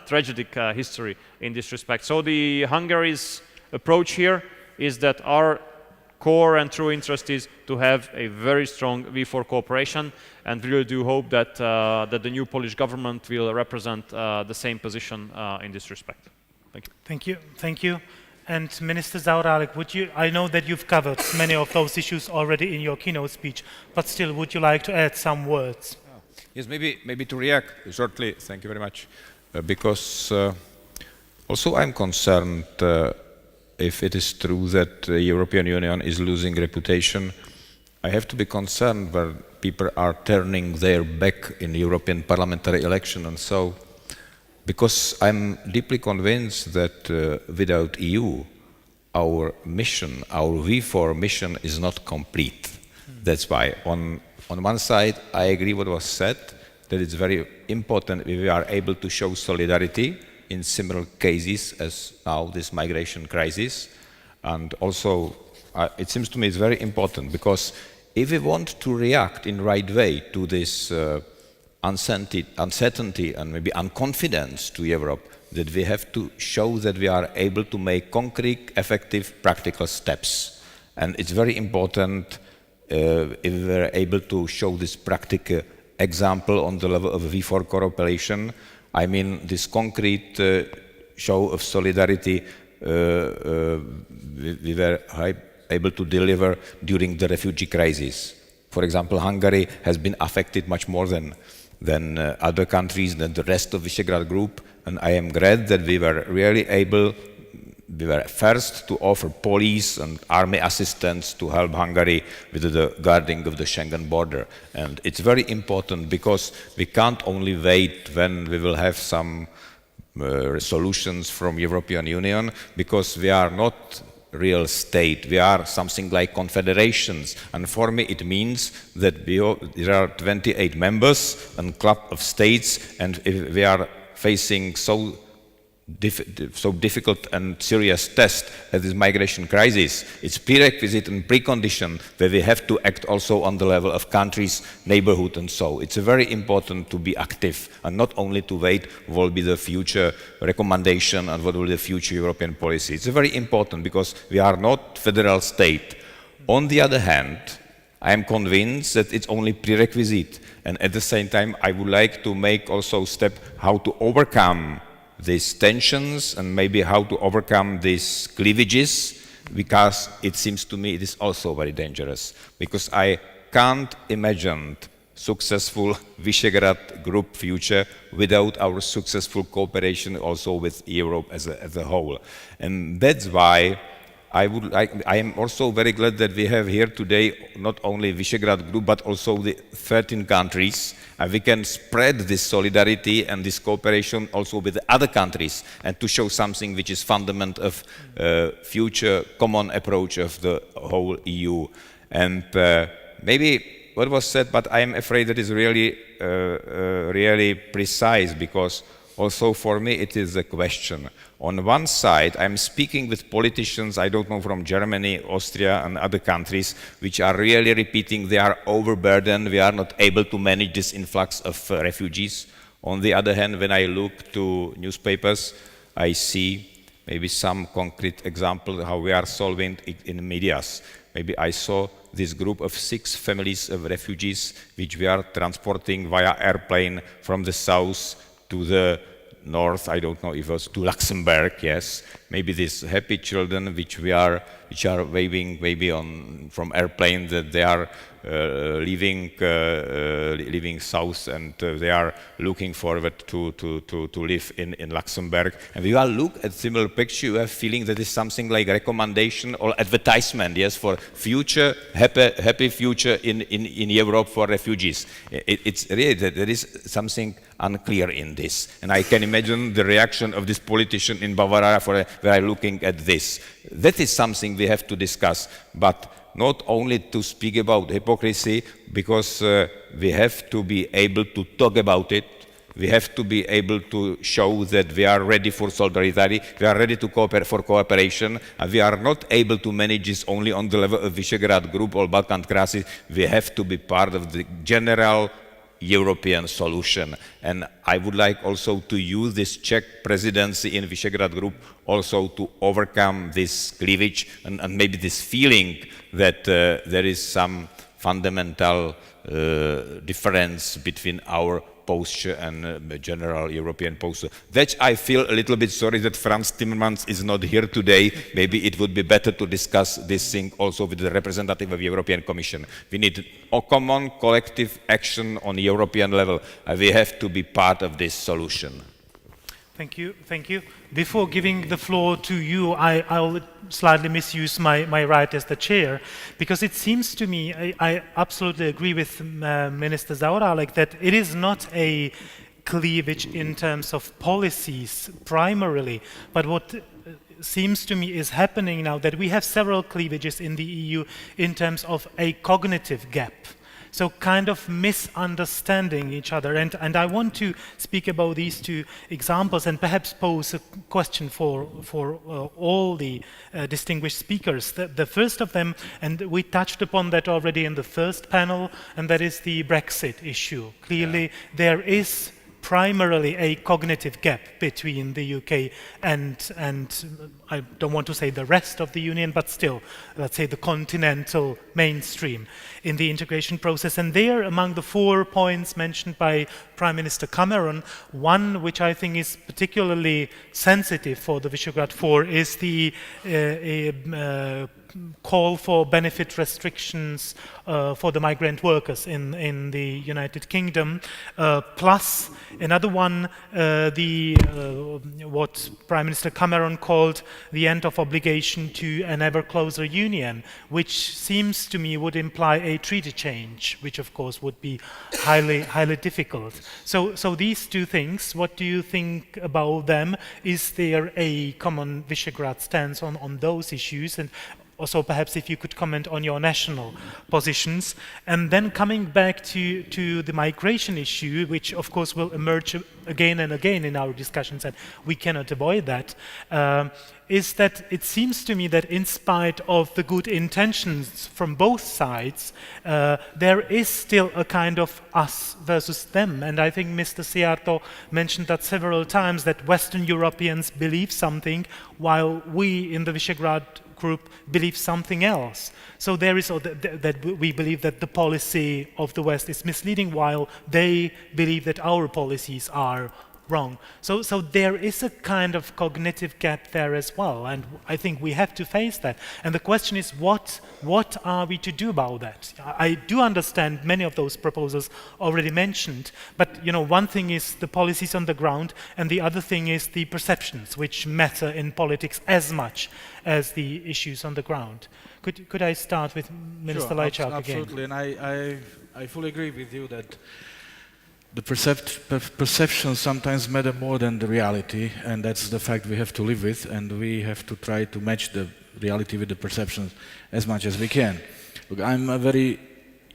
tragic history in this respect. So the Hungary's approach here is that our core and true interest is to have a very strong V4 cooperation, and we really do hope that that the new Polish government will represent the same position in this respect. Thank you. Thank you. Thank you. And Minister Zaorálek, I know that you've covered many of those issues already in your keynote speech, but still, would you like to add some words? Yes, maybe to react shortly. Thank you very much. Because also I'm concerned if it is true that the European Union is losing reputation. I have to be concerned when people are turning their back in European parliamentary election and so, because I'm deeply convinced that without EU, our mission, our V4 mission is not complete. That's why on one side, I agree what was said, that it's very important if we are able to show solidarity in similar cases as now this migration crisis. And also, it seems to me it's very important, because if we want to react in the right way to this uncertainty and maybe unconfidence to Europe, that we have to show that we are able to make concrete, effective, practical steps. And it's very important if we are able to show this practical example on the level of V4 cooperation. I mean, this concrete show of solidarity we were able to deliver during the refugee crisis. For example, Hungary has been affected much more than other countries, than the rest of the Visegrad group, and I am glad that we were really able, we were first to offer police and army assistance to help Hungary with the guarding of the Schengen border. And it's very important, because we can't only wait when we will have some solutions from European Union, because we are not real state, we are something like confederations, and for me it means that there are 28 members and club of states, and if we are facing so difficult and serious test as this migration crisis, it's prerequisite and precondition that we have to act also on the level of countries, neighborhood, and so. It's very important to be active and not only to wait what will be the future recommendation and what will be the future European policy. It's very important because we are not federal state. On the other hand, I am convinced that it's only prerequisite, and at the same time I would like to make also step how to overcome these tensions and maybe how to overcome these cleavages, because it seems to me it is also very dangerous, because I can't imagine successful Visegrad Group future without our successful cooperation also with Europe as a whole. And that's why I am also very glad that we have here today not only Visegrad Group but also the 13 countries, and we can spread this solidarity and this cooperation also with the other countries, and to show something which is fundament of future common approach of the whole EU. And maybe what was said, but I am afraid that is really really precise, because also for me it is a question. On one side, I'm speaking with politicians, I don't know, from Germany, Austria and other countries, which are really repeating they are overburdened, we are not able to manage this influx of refugees. On the other hand, when I look to newspapers, I see maybe some concrete example how we are solving it in medias. Maybe I saw this group of 6 families of refugees which we are transporting via airplane from the south to the north, I don't know if it was to Luxembourg, yes. Maybe these happy children which are waving maybe on from airplane, that they are leaving south, and they are looking forward to live in Luxembourg. And when you all look at similar picture, you have feeling that is something like recommendation or advertisement, yes, for future happy future in Europe for refugees. It's really that there is something unclear in this, and I can imagine the reaction of this politician in Bavaria when I looking at this. That is something we have to discuss, but not only to speak about hypocrisy, because we have to be able to talk about it. We have to be able to show that we are ready for solidarity, we are ready to cooperate for cooperation, and we are not able to manage this only on the level of Visegrad Group or Balkan crisis. We have to be part of the general European solution. And I would like also to use this Czech presidency in Visegrad Group also to overcome this cleavage and maybe this feeling that there is some fundamental difference between our posture and general European posture. That I feel a little bit sorry that Franz Timmermans is not here today. Maybe it would be better to discuss this thing also with the representative of the European Commission. We need a common collective action on European level, and we have to be part of this solution. Thank you, thank you. Before giving the floor to you, I'll slightly misuse my right as the chair, because it seems to me, I absolutely agree with Minister Zaorálek that it is not a cleavage in terms of policies primarily, but what seems to me is happening now that we have several cleavages in the EU in terms of a cognitive gap. So kind of misunderstanding each other. And I want to speak about these 2 examples and perhaps pose a question for all the distinguished speakers. The first of them, and we touched upon that already in the first panel, and that is the Brexit issue. Clearly, there is primarily a cognitive gap between the UK and I don't want to say the rest of the Union, but still, let's say the continental mainstream in the integration process. And there, among the 4 points mentioned by Prime Minister Cameron, one which I think is particularly sensitive for the Visegrad Four is the call for benefit restrictions for the migrant workers in the United Kingdom, plus another one, what Prime Minister Cameron called the end of obligation to an ever closer union, which seems to me would imply a treaty change, which of course would be highly difficult. So these 2 things, what do you think about them? Is there a common Visegrad stance on those issues? And also perhaps if you could comment on your national positions. And then coming back to the migration issue, which of course will emerge again and again in our discussions, and we cannot avoid that, is that it seems to me that in spite of the good intentions from both sides, there is still a kind of us versus them. And I think Mr. Siarto mentioned that several times, that Western Europeans believe something while we in the Visegrad Group believe something else. So there is that we believe that the policy of the West is misleading, while they believe that our policies are wrong. So there is a kind of cognitive gap there as well, and I think we have to face that. And the question is, what are we to do about that? I do understand many of those proposals already mentioned, but one thing is the policies on the ground, and the other thing is the perceptions, which matter in politics as much as the issues on the ground. Could I start with Minister Lajčák again? Absolutely, and I fully agree with you that the perceptions sometimes matter more than the reality, and that's the fact we have to live with, and we have to try to match the reality with the perceptions as much as we can. Look, I'm a very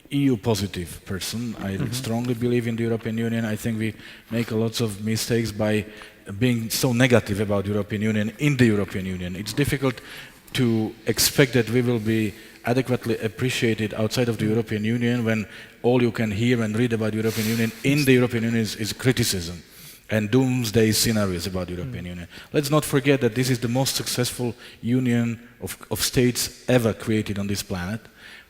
EU-positive person. I strongly believe in the European Union. I think we make lots of mistakes by being so negative about the European Union in the European Union. It's difficult to expect that we will be adequately appreciated outside of the European Union when all you can hear and read about the European Union in the European Union is criticism and doomsday scenarios about the European Union. Let's not forget that this is the most successful union of states ever created on this planet,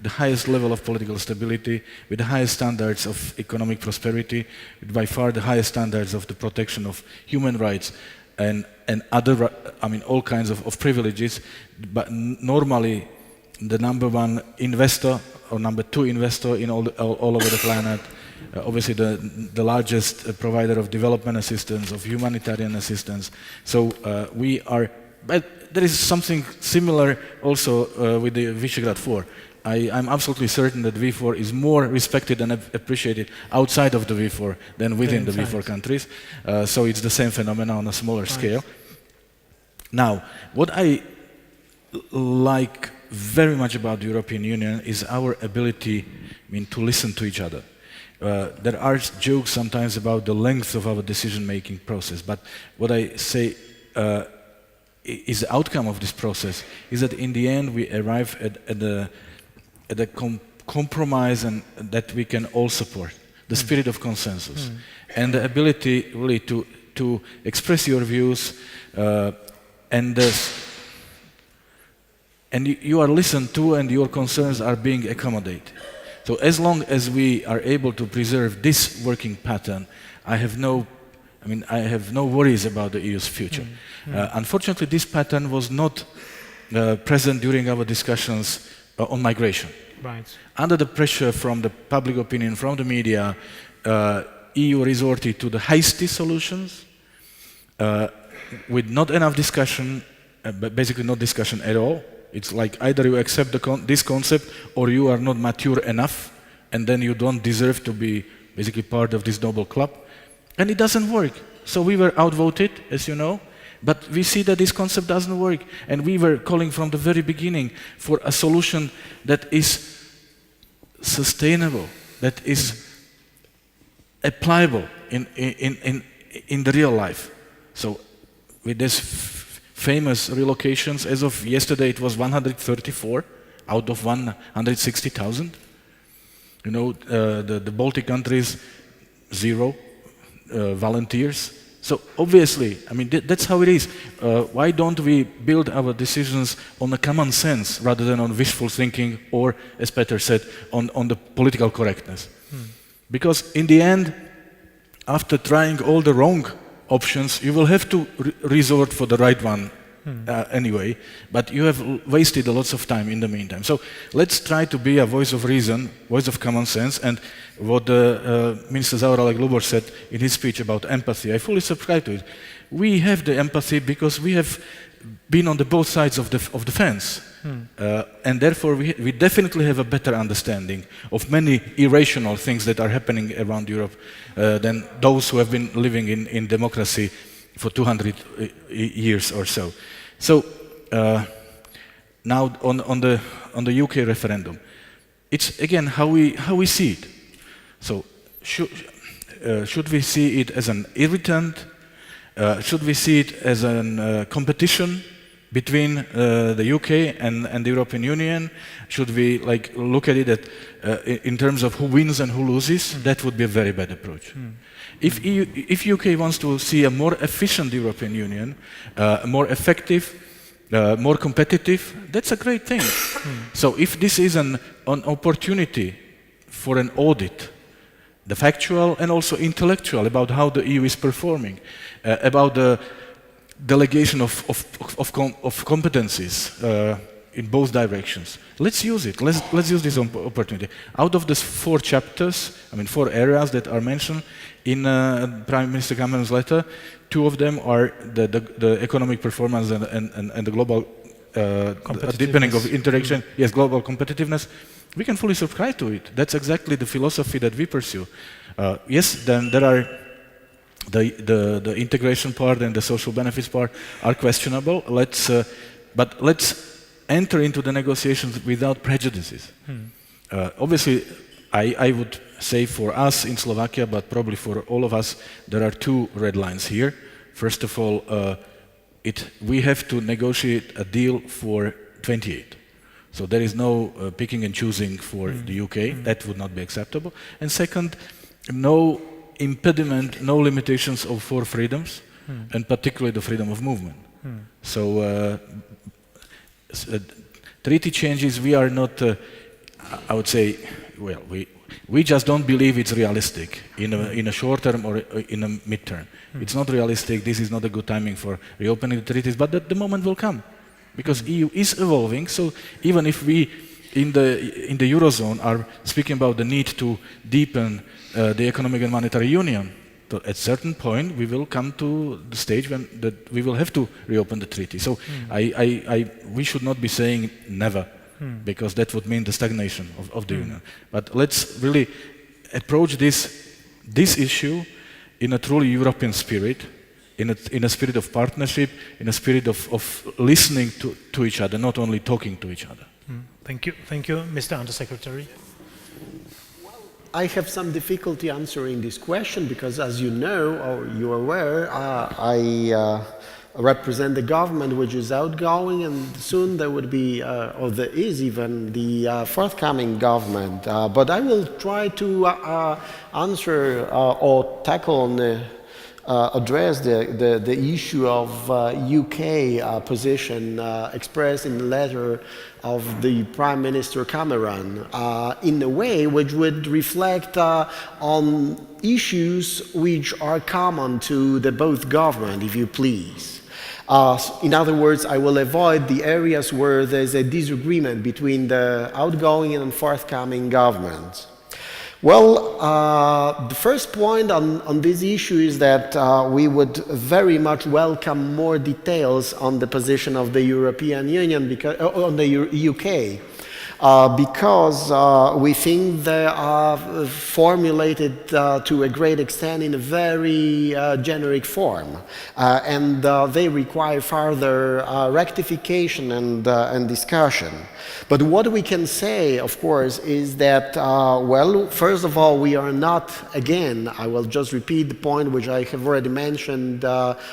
the highest level of political stability, with the highest standards of economic prosperity, with by far the highest standards of the protection of human rights and other, all kinds of privileges. But normally, the number one investor or number two investor in all over the planet, obviously the largest provider of development assistance, of humanitarian assistance. So we are, but there is something similar also with the Visegrad Four. I'm absolutely certain that V4 is more respected and appreciated outside of the V4 than within the V4 countries. So it's the same phenomenon on a smaller scale. Now, what I like very much about the European Union is our ability, to listen to each other. There are jokes sometimes about the length of our decision-making process, but what I say is the outcome of this process is that in the end we arrive at a compromise and that we can all support, the spirit of consensus, and the ability really to express your views and you are listened to and your concerns are being accommodated. So as long as we are able to preserve this working pattern, I have no worries about the EU's future. Unfortunately, this pattern was not present during our discussions on migration. Right. Under the pressure from the public opinion, from the media, EU resorted to the hasty solutions with not enough discussion, but basically no discussion at all. It's like either you accept this concept or you are not mature enough, and then you don't deserve to be basically part of this noble club. And it doesn't work. So we were outvoted, as you know, but we see that this concept doesn't work. And we were calling from the very beginning for a solution that is sustainable, that is applicable in the real life. So with this famous relocations, as of yesterday it was 134 out of 160,000. The Baltic countries, 0 volunteers. So obviously, that's how it is. Why don't we build our decisions on a common sense rather than on wishful thinking or, as Peter said, on the political correctness? Because in the end, after trying all the wrong options, you will have to resort for the right one anyway, but you have wasted lots of time in the meantime. So let's try to be a voice of reason, voice of common sense, and what Minister Zaorálek Lubomír said in his speech about empathy, I fully subscribe to it. We have the empathy because we have been on the both sides of the fence, and therefore we definitely have a better understanding of many irrational things that are happening around Europe than those who have been living in democracy for 200 years or so. So now on the UK referendum, it's again how we see it. So should we see it as an irritant? Should we see it as a competition between the UK and the European Union? Should we look at it in terms of who wins and who loses? That would be a very bad approach. If UK wants to see a more efficient European Union, more effective, more competitive, that's a great thing. So if this is an opportunity for an audit the factual and also intellectual about how the EU is performing, about the delegation of competencies in both directions. Let's use it. Let's use this opportunity. Out of these 4 chapters, I mean 4 areas that are mentioned in Prime Minister Cameron's letter, 2 of them are the economic performance and the global deepening of interaction. Yes, global competitiveness. We can fully subscribe to it. That's exactly the philosophy that we pursue. Yes, then there are the integration part and the social benefits part are questionable. But let's enter into the negotiations without prejudices. Obviously, I would say for us in Slovakia, but probably for all of us, there are 2 red lines here. First of all, we have to negotiate a deal for 28. So there is no picking and choosing for the UK. That would not be acceptable. And second, no impediment, no limitations of 4 freedoms, and particularly the freedom of movement. So treaty changes, we are not, I would say, well, we just don't believe it's realistic in a short term or in a mid-term. It's not realistic. This is not a good timing for reopening the treaties, but the moment will come. Because EU is evolving, so even if we in the Eurozone are speaking about the need to deepen the economic and monetary union, at a certain point we will come to the stage when we will have to reopen the treaty. So we should not be saying never, because that would mean the stagnation of the union. But let's really approach this issue in a truly European spirit, in a spirit of partnership, in a spirit of listening to each other, not only talking to each other. Thank you, Mr. Undersecretary. I have some difficulty answering this question because, as you know, or you are aware, I represent the government which is outgoing, and soon there would be, or there is even, the forthcoming government. But I will try to answer or tackle on address the issue of UK position expressed in the letter of the Prime Minister Cameron in a way which would reflect on issues which are common to the both government, if you please. In other words, I will avoid the areas where there's a disagreement between the outgoing and forthcoming governments. Well, the first point on this issue is that we would very much welcome more details on the position of the European Union, on the UK, because we think they are formulated to a great extent in a very generic form, and they require further rectification and discussion. But what we can say, of course, is that, well, first of all, we are not, again, I will just repeat the point which I have already mentioned,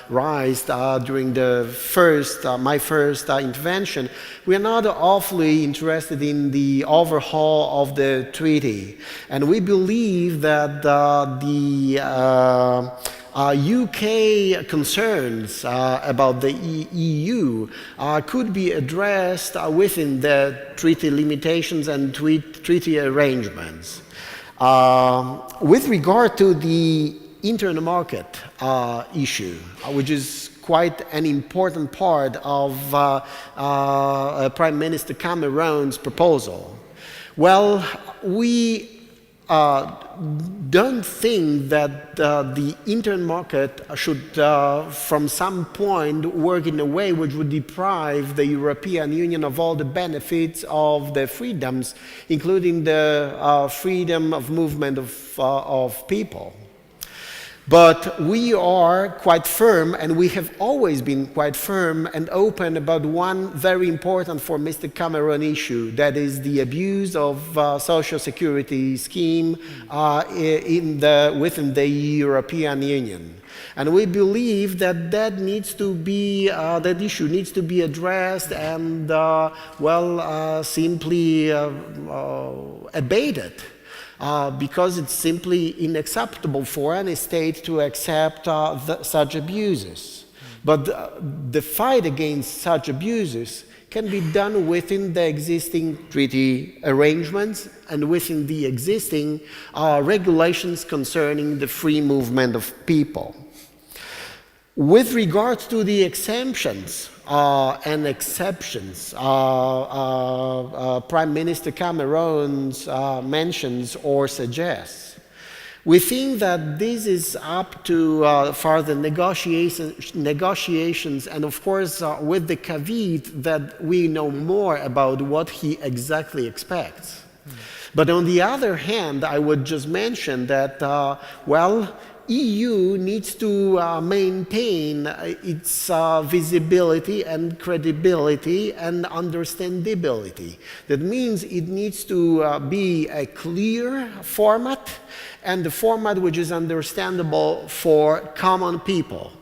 raised during my first intervention. We are not awfully interested in the overhaul of the treaty. And we believe that the UK concerns about the EU could be addressed within the treaty limitations and treaty arrangements. With regard to the internal market issue, which is quite an important part of Prime Minister Cameron's proposal, well, we don't think that the internal market should, from some point, work in a way which would deprive the European Union of all the benefits of the freedoms, including the freedom of movement of people. But we are quite firm, and we have always been quite firm and open about one very important for Mr. Cameron issue, that is the abuse of social security scheme within the European Union. And we believe that that issue needs to be addressed and, simply abated. Because it's simply unacceptable for any state to accept such abuses. But the fight against such abuses can be done within the existing treaty arrangements and within the existing regulations concerning the free movement of people. With regard to the exemptions and exceptions, Prime Minister Cameron mentions or suggests, we think that this is up to further negotiations, and of course with the caveat that we know more about what he exactly expects. But on the other hand, I would just mention that, well, EU needs to maintain its visibility and credibility and understandability. That means it needs to be a clear format, and the format which is understandable for common people.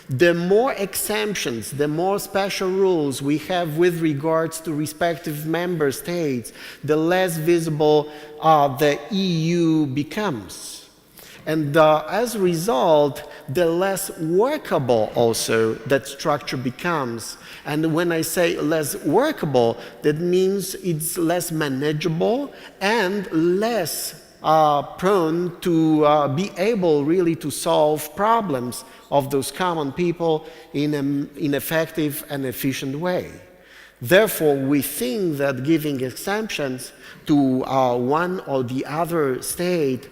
The more exemptions, the more special rules we have with regards to respective member states, the less visible the EU becomes. And as a result, the less workable also that structure becomes. And when I say less workable, that means it's less manageable and less prone to be able really to solve problems of those common people in an effective and efficient way. Therefore, we think that giving exemptions to one or the other state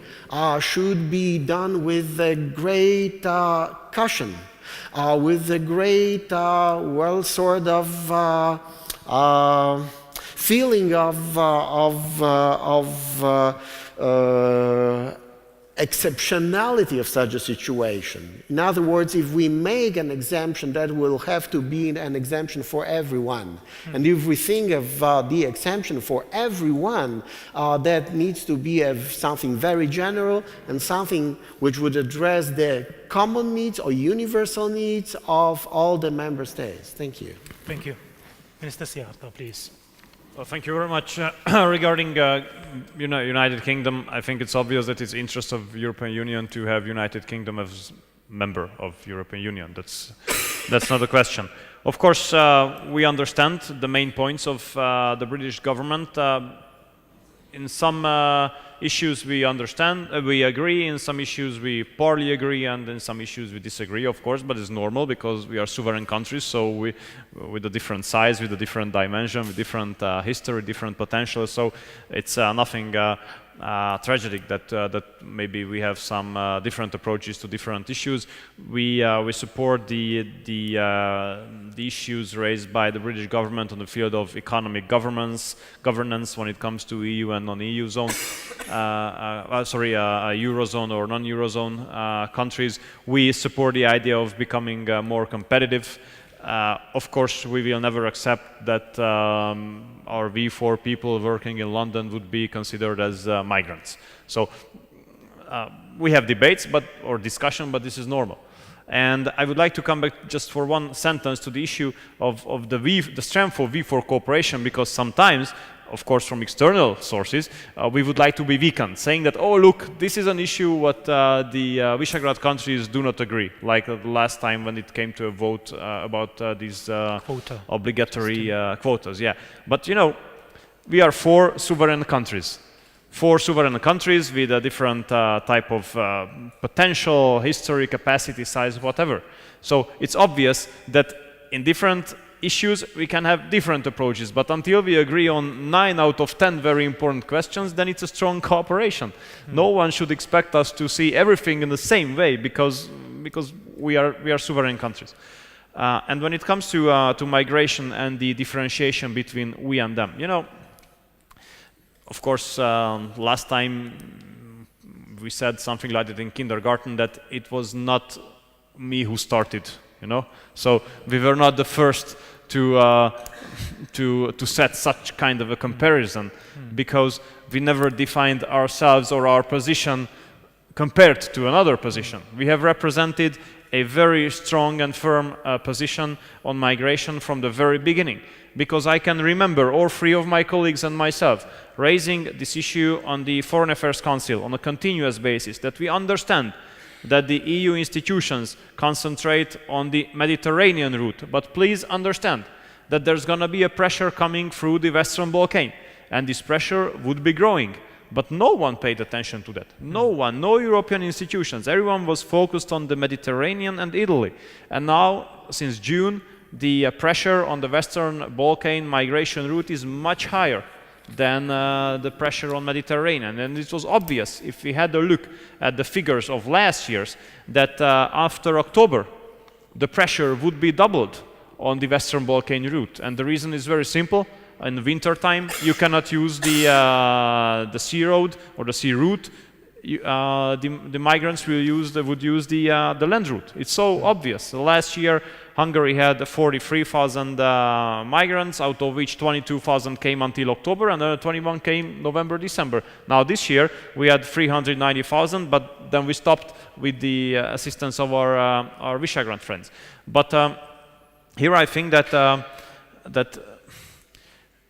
should be done with a great caution, with a great, well, sort of feeling of exceptionality of such a situation. In other words, if we make an exemption, that will have to be an exemption for everyone. And if we think of the exemption for everyone, that needs to be something very general and something which would address the common needs or universal needs of all the member states. Thank you. Thank you. Minister Siarto, please. Well, thank you very much. Regarding United Kingdom, I think it's obvious that it's interest of European Union to have United Kingdom as member of European Union. That's not a question. Of course, we understand the main points of the British government. In some issues we understand, we agree, in some issues we partly agree, and in some issues we disagree, of course, but it's normal because we are sovereign countries, so we, with a different size, with a different dimension, with different history, different potential, so it's nothing tragic that maybe we have some different approaches to different issues. We support the issues raised by the British government on the field of economic governance when it comes to EU and non-EU zone, Eurozone or non-Eurozone countries. We support the idea of becoming more competitive. Of course, we will never accept that our V4 people working in London would be considered as migrants. So we have debates or discussion, but this is normal. And I would like to come back just for one sentence to the issue of the strength of V4 cooperation, because sometimes, of course, from external sources, we would like to be weakened, saying that, oh, look, this is an issue what the Visegrad countries do not agree, like the last time when it came to a vote about these obligatory quotas. Yeah, but you know, we are four sovereign countries with a different type of potential, history, capacity, size, whatever. So it's obvious that in different issues we can have different approaches, but until we agree on 9 out of 10 very important questions, then it's a strong cooperation. No one should expect us to see everything in the same way because we are sovereign countries. And when it comes to migration and the differentiation between we and them, you know, of course, last time we said something like that in kindergarten, that it was not me who started, you know. So we were not the first to set such kind of a comparison, because we never defined ourselves or our position compared to another position. We have represented a very strong and firm position on migration from the very beginning, because I can remember all three of my colleagues and myself raising this issue on the Foreign Affairs Council on a continuous basis, that we understand that the EU institutions concentrate on the Mediterranean route, but please understand that there's going to be a pressure coming through the Western Balkans, and this pressure would be growing. But no one paid attention to that. No one, no European institutions. Everyone was focused on the Mediterranean and Italy. And now, since June, the pressure on the Western Balkan migration route is much higher than the pressure on Mediterranean. And it was obvious, if we had a look at the figures of last year's, that after October, the pressure would be doubled on the Western Balkan route. And the reason is very simple. In the winter time, you cannot use the sea road or the sea route. The migrants would use the land route. It's so obvious. So last year, Hungary had 43,000 migrants, out of which 22,000 came until October, and 21 came November, December. Now this year, we had 390,000, but then we stopped with the assistance of our Visegrad friends. But here I think that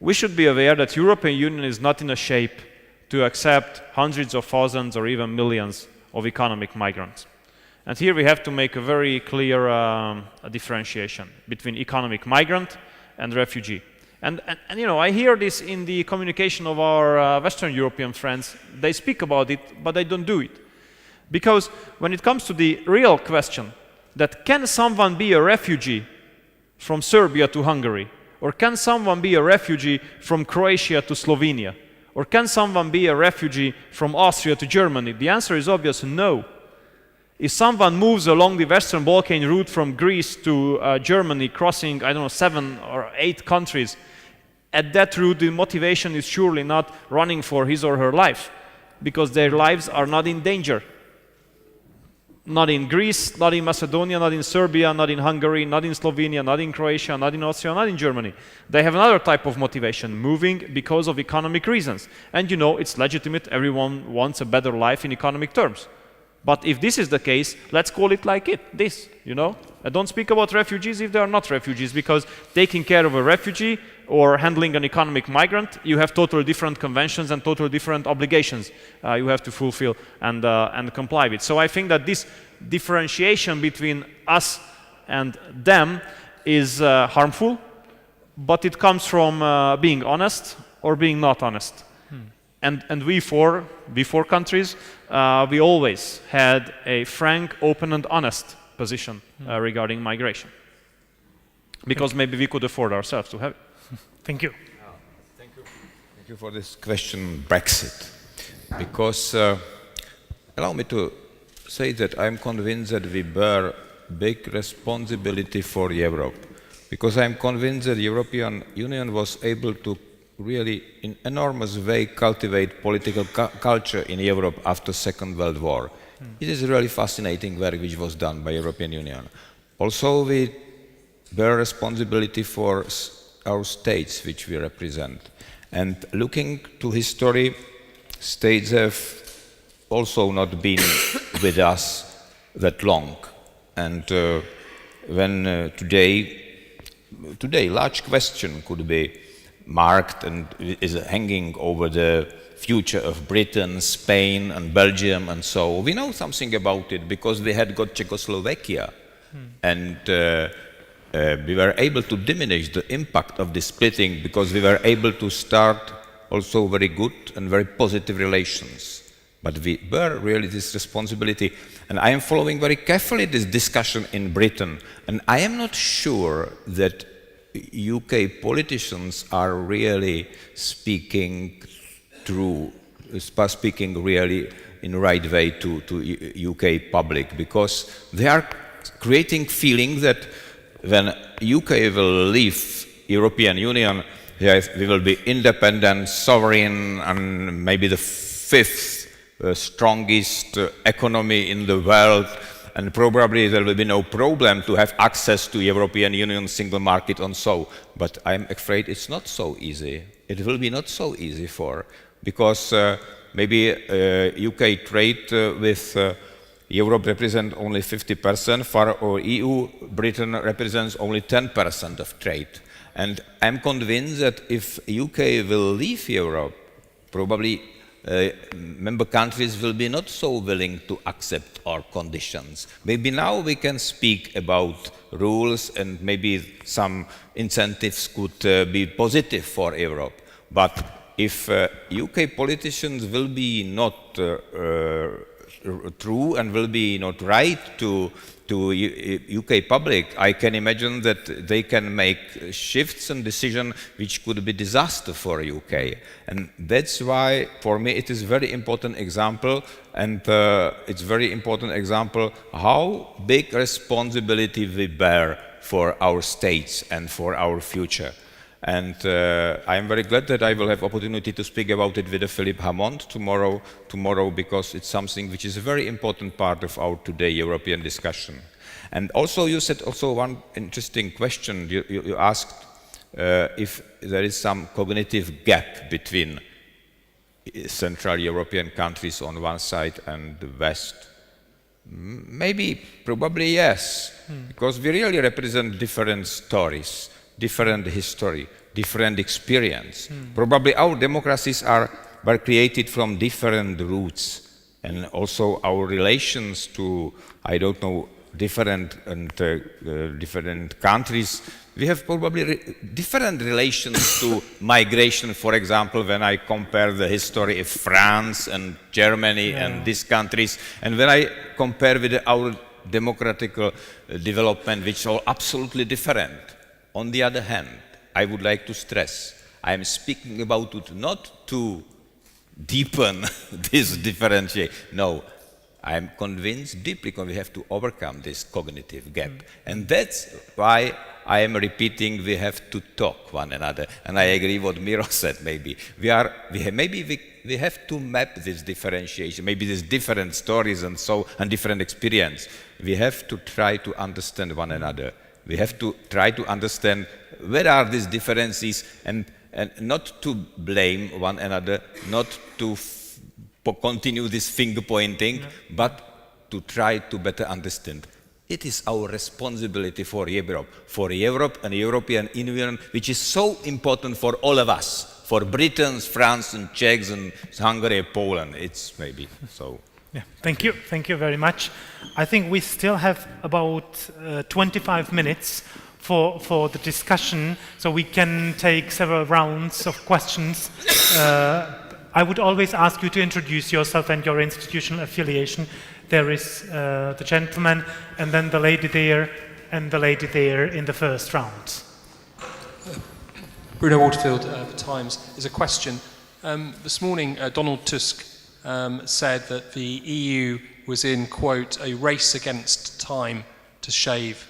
we should be aware that European Union is not in a shape to accept hundreds of thousands or even millions of economic migrants. And here we have to make a very clear differentiation between economic migrant and refugee. And you know, I hear this in the communication of our Western European friends. They speak about it, but they don't do it. Because when it comes to the real question that can someone be a refugee from Serbia to Hungary, or can someone be a refugee from Croatia to Slovenia? Or can someone be a refugee from Austria to Germany? The answer is obvious, no. If someone moves along the Western Balkan route from Greece to Germany, crossing, I don't know, 7 or 8 countries, at that route the motivation is surely not running for his or her life, because their lives are not in danger. Not in Greece, not in Macedonia, not in Serbia, not in Hungary, not in Slovenia, not in Croatia, not in Austria, not in Germany. They have another type of motivation, moving because of economic reasons. And you know, it's legitimate, everyone wants a better life in economic terms. But if this is the case, let's call it like this, you know? I don't speak about refugees if they are not refugees, because taking care of a refugee or handling an economic migrant, you have totally different conventions and totally different obligations you have to fulfill and comply with. So I think that this differentiation between us and them is harmful, but it comes from being honest or being not honest. And we four countries, we always had a frank, open and honest position regarding migration. Because maybe we could afford ourselves to have it. Thank you. Thank you. Thank you for this question, Brexit. Because allow me to say that I'm convinced that we bear big responsibility for Europe. Because I'm convinced that the European Union was able to really in enormous way cultivate political culture in Europe after Second World War. It is really fascinating work which was done by European Union. Also we bear responsibility for our states which we represent. And looking to history, states have also not been with us that long. And when today large question could be marked and is hanging over the future of Britain, Spain and Belgium and so. We know something about it because we had got Czechoslovakia and we were able to diminish the impact of the splitting because we were able to start also very good and very positive relations. But we bear really this responsibility, and I am following very carefully this discussion in Britain, and I am not sure that UK politicians are really speaking really in the right way to UK public, because they are creating feeling that when UK will leave European Union, we will be independent, sovereign, and maybe the 5th strongest economy in the world, and probably there will be no problem to have access to European Union single market and so. But I'm afraid it's not so easy. It will be not so easy because maybe UK trade with Europe represents only 50%, for our EU, Britain represents only 10% of trade. And I'm convinced that if UK will leave Europe, probably member countries will be not so willing to accept our conditions. Maybe now we can speak about rules, and maybe some incentives could be positive for Europe. But if UK politicians will be not true and will be not right to UK public, I can imagine that they can make shifts and decisions which could be disaster for UK. And that's why, for me, it is very important example, and it's very important example how big responsibility we bear for our states and for our future. And I am very glad that I will have opportunity to speak about it with Philippe Hammond tomorrow, because it's something which is a very important part of our today European discussion. And also you said also one interesting question. You asked if there is some cognitive gap between Central European countries on one side and the West. Maybe, probably yes, because we really represent different stories, different history, different experience. Probably our democracies were created from different roots, and also our relations to, I don't know, different countries. We have probably different relations to migration, for example, when I compare the history of France and Germany and these countries, and when I compare with our democratic development, which are absolutely different. On the other hand, I would like to stress, I am speaking about it not to deepen this differentiation. No, I am convinced, deeply convinced, we have to overcome this cognitive gap. And that's why I am repeating, we have to talk one another. And I agree what Miro said, maybe. We have to map this differentiation, maybe these different stories and different experience. We have to try to understand one another. We have to try to understand where are these differences, and not to blame one another, not to continue this finger pointing, but to try to better understand. It is our responsibility for Europe and European Union, which is so important for all of us, for Britons, France and Czechs and Hungary, Poland. It's maybe so. Yeah, thank you very much. I think we still have about 25 minutes for the discussion, so we can take several rounds of questions. I would always ask you to introduce yourself and your institutional affiliation. There is the gentleman, and then the lady there, and the lady there in the first round. Bruno Waterfield, The Times. There's a question. This morning, Donald Tusk said that the EU was in, quote, a race against time to save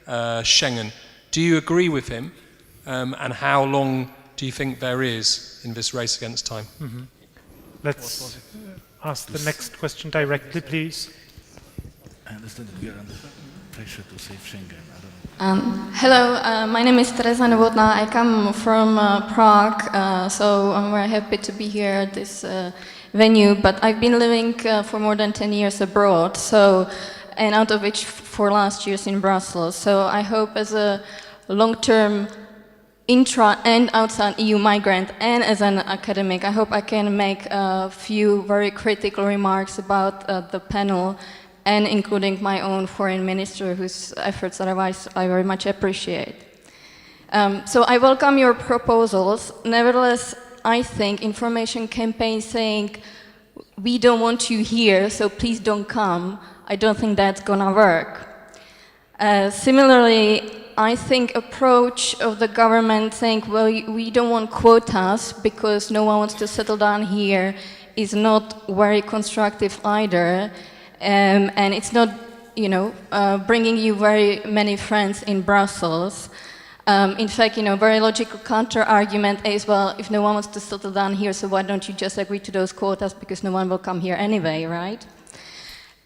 Schengen. Do you agree with him? And how long do you think there is in this race against time? Let's ask the next question directly, please. I understand that we are under pressure to save Schengen. Hello, my name is Teresa Novotná. I come from Prague, so I'm very happy to be here at this venue, but I've been living for more than 10 years abroad, and out of which 4 last years in Brussels. So I hope as a long-term intra and outside EU migrant and as an academic, I hope I can make a few very critical remarks about the panel, and including my own foreign minister, whose efforts otherwise I very much appreciate. So I welcome your proposals. Nevertheless, I think information campaigns saying, we don't want you here, so please don't come, I don't think that's gonna work. Similarly, I think approach of the government saying, well, we don't want quotas because no one wants to settle down here is not very constructive either. And it's not, bringing you very many friends in Brussels. In fact, very logical counter-argument is, well, if no one wants to settle down here, so why don't you just agree to those quotas because no one will come here anyway, right?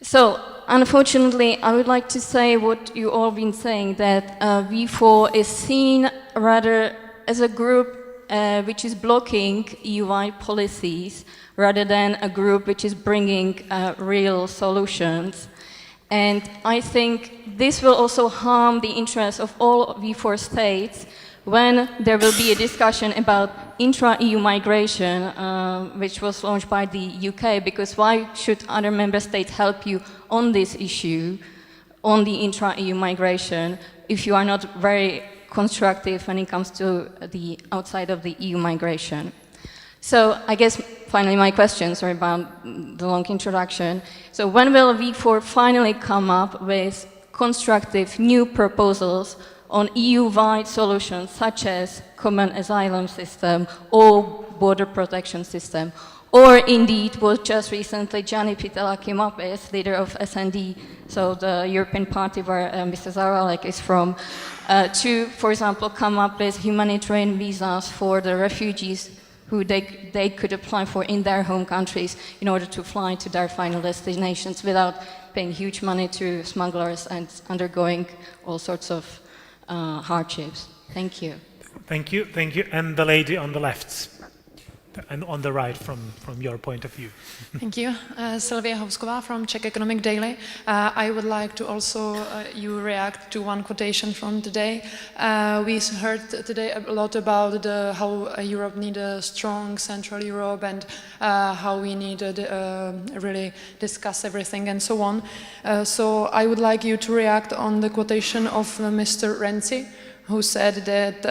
So, unfortunately, I would like to say what you all been saying, that V4 is seen rather as a group which is blocking EU-wide policies rather than a group which is bringing real solutions. And I think this will also harm the interests of all V4 states when there will be a discussion about intra-EU migration, which was launched by the UK, because why should other member states help you on this issue? on the intra-EU migration if you are not very constructive when it comes to the outside of the EU migration. So I guess finally my question, sorry about the long introduction. So when will V4 finally come up with constructive new proposals on EU-wide solutions such as common asylum system or border protection system? Or indeed, what just recently Gianni Pittella came up with, leader of SND, so the European party where Mr. Zaorálek is from, to, for example, come up with humanitarian visas for the refugees who they could apply for in their home countries in order to fly to their final destinations without paying huge money to smugglers and undergoing all sorts of hardships. Thank you. Thank you, thank you. And the lady on the left. And on the right from your point of view. Thank you. Sylvia Housková from Czech Economic Daily. I would like to also you react to one quotation from today. We heard today a lot about how Europe needs a strong Central Europe and how we need to really discuss everything and so on. So I would like you to react on the quotation of Mr. Renzi, who said that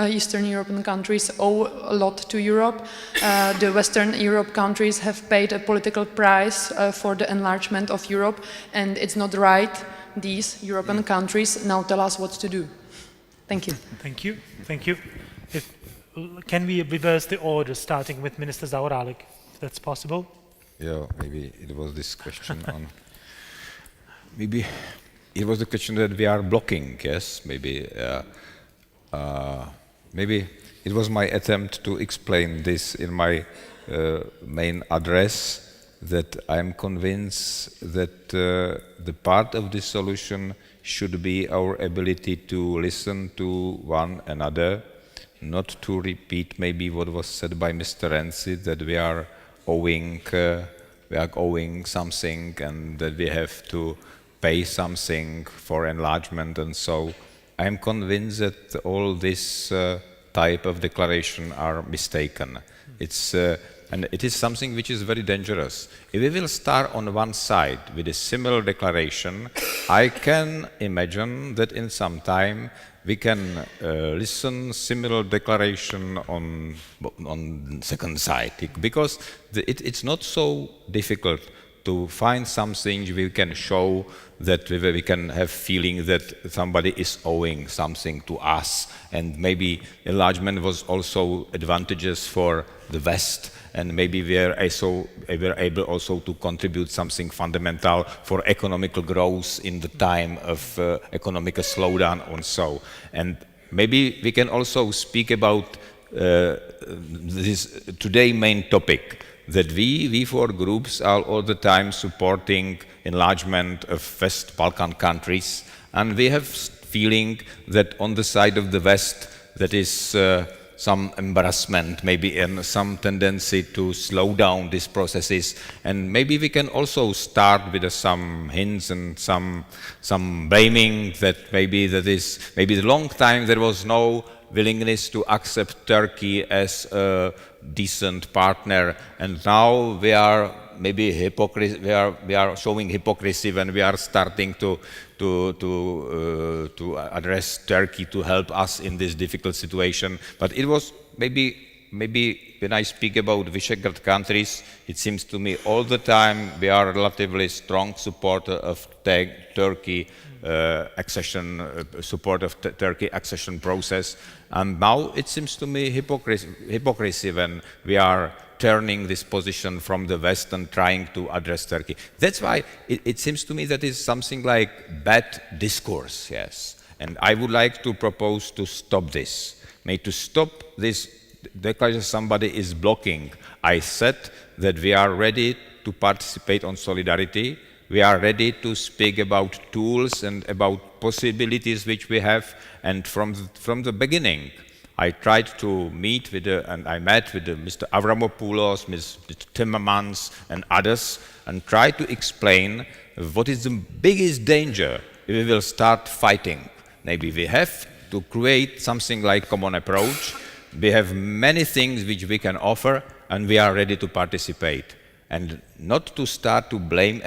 Eastern European countries owe a lot to Europe. The Western Europe countries have paid a political price for the enlargement of Europe, and it's not right. These European countries now tell us what to do. Thank you. Thank you. Thank you. Can we reverse the order, starting with Minister Zaorálek, if that's possible? Yeah, maybe it was this question on... Maybe... It was the question that we are blocking, yes, maybe. Maybe it was my attempt to explain this in my main address, that I'm convinced that the part of the solution should be our ability to listen to one another, not to repeat maybe what was said by Mr. Renzi, that we are owing something and that we have to pay something for enlargement, and so I'm convinced that all this type of declaration are mistaken. And it is something which is very dangerous. If we will start on one side with a similar declaration, I can imagine that in some time we can listen similar declaration on second side, because it's not so difficult to find something we can show, that we can have feeling that somebody is owing something to us, and maybe enlargement was also advantageous for the West, and maybe we are able also to contribute something fundamental for economical growth in the time of economic slowdown and so. And maybe we can also speak about this today main topic, that we four groups are all the time supporting enlargement of West Balkan countries, and we have feeling that on the side of the West that is some embarrassment maybe and some tendency to slow down these processes, and maybe we can also start with some hints and some blaming that maybe the long time there was no willingness to accept Turkey as a decent partner, and now we are maybe we are showing hypocrisy when we are starting to address Turkey to help us in this difficult situation. But it was maybe when I speak about Visegrad countries, it seems to me all the time we are a relatively strong supporter of Turkey accession, support of Turkey accession process, and now it seems to me hypocrisy when we are turning this position from the West and trying to address Turkey. That's why it seems to me that is something like bad discourse, yes. And I would like to propose to stop this. To stop this declaration somebody is blocking. I said that we are ready to participate on solidarity. We are ready to speak about tools and about possibilities which we have. And from the beginning, I tried to meet with I met with Mr. Avramopoulos, Mr. Timmermans and others, and tried to explain what is the biggest danger if we will start fighting. Maybe we have to create something like common approach. We have many things which we can offer, and we are ready to participate. and not to start to blame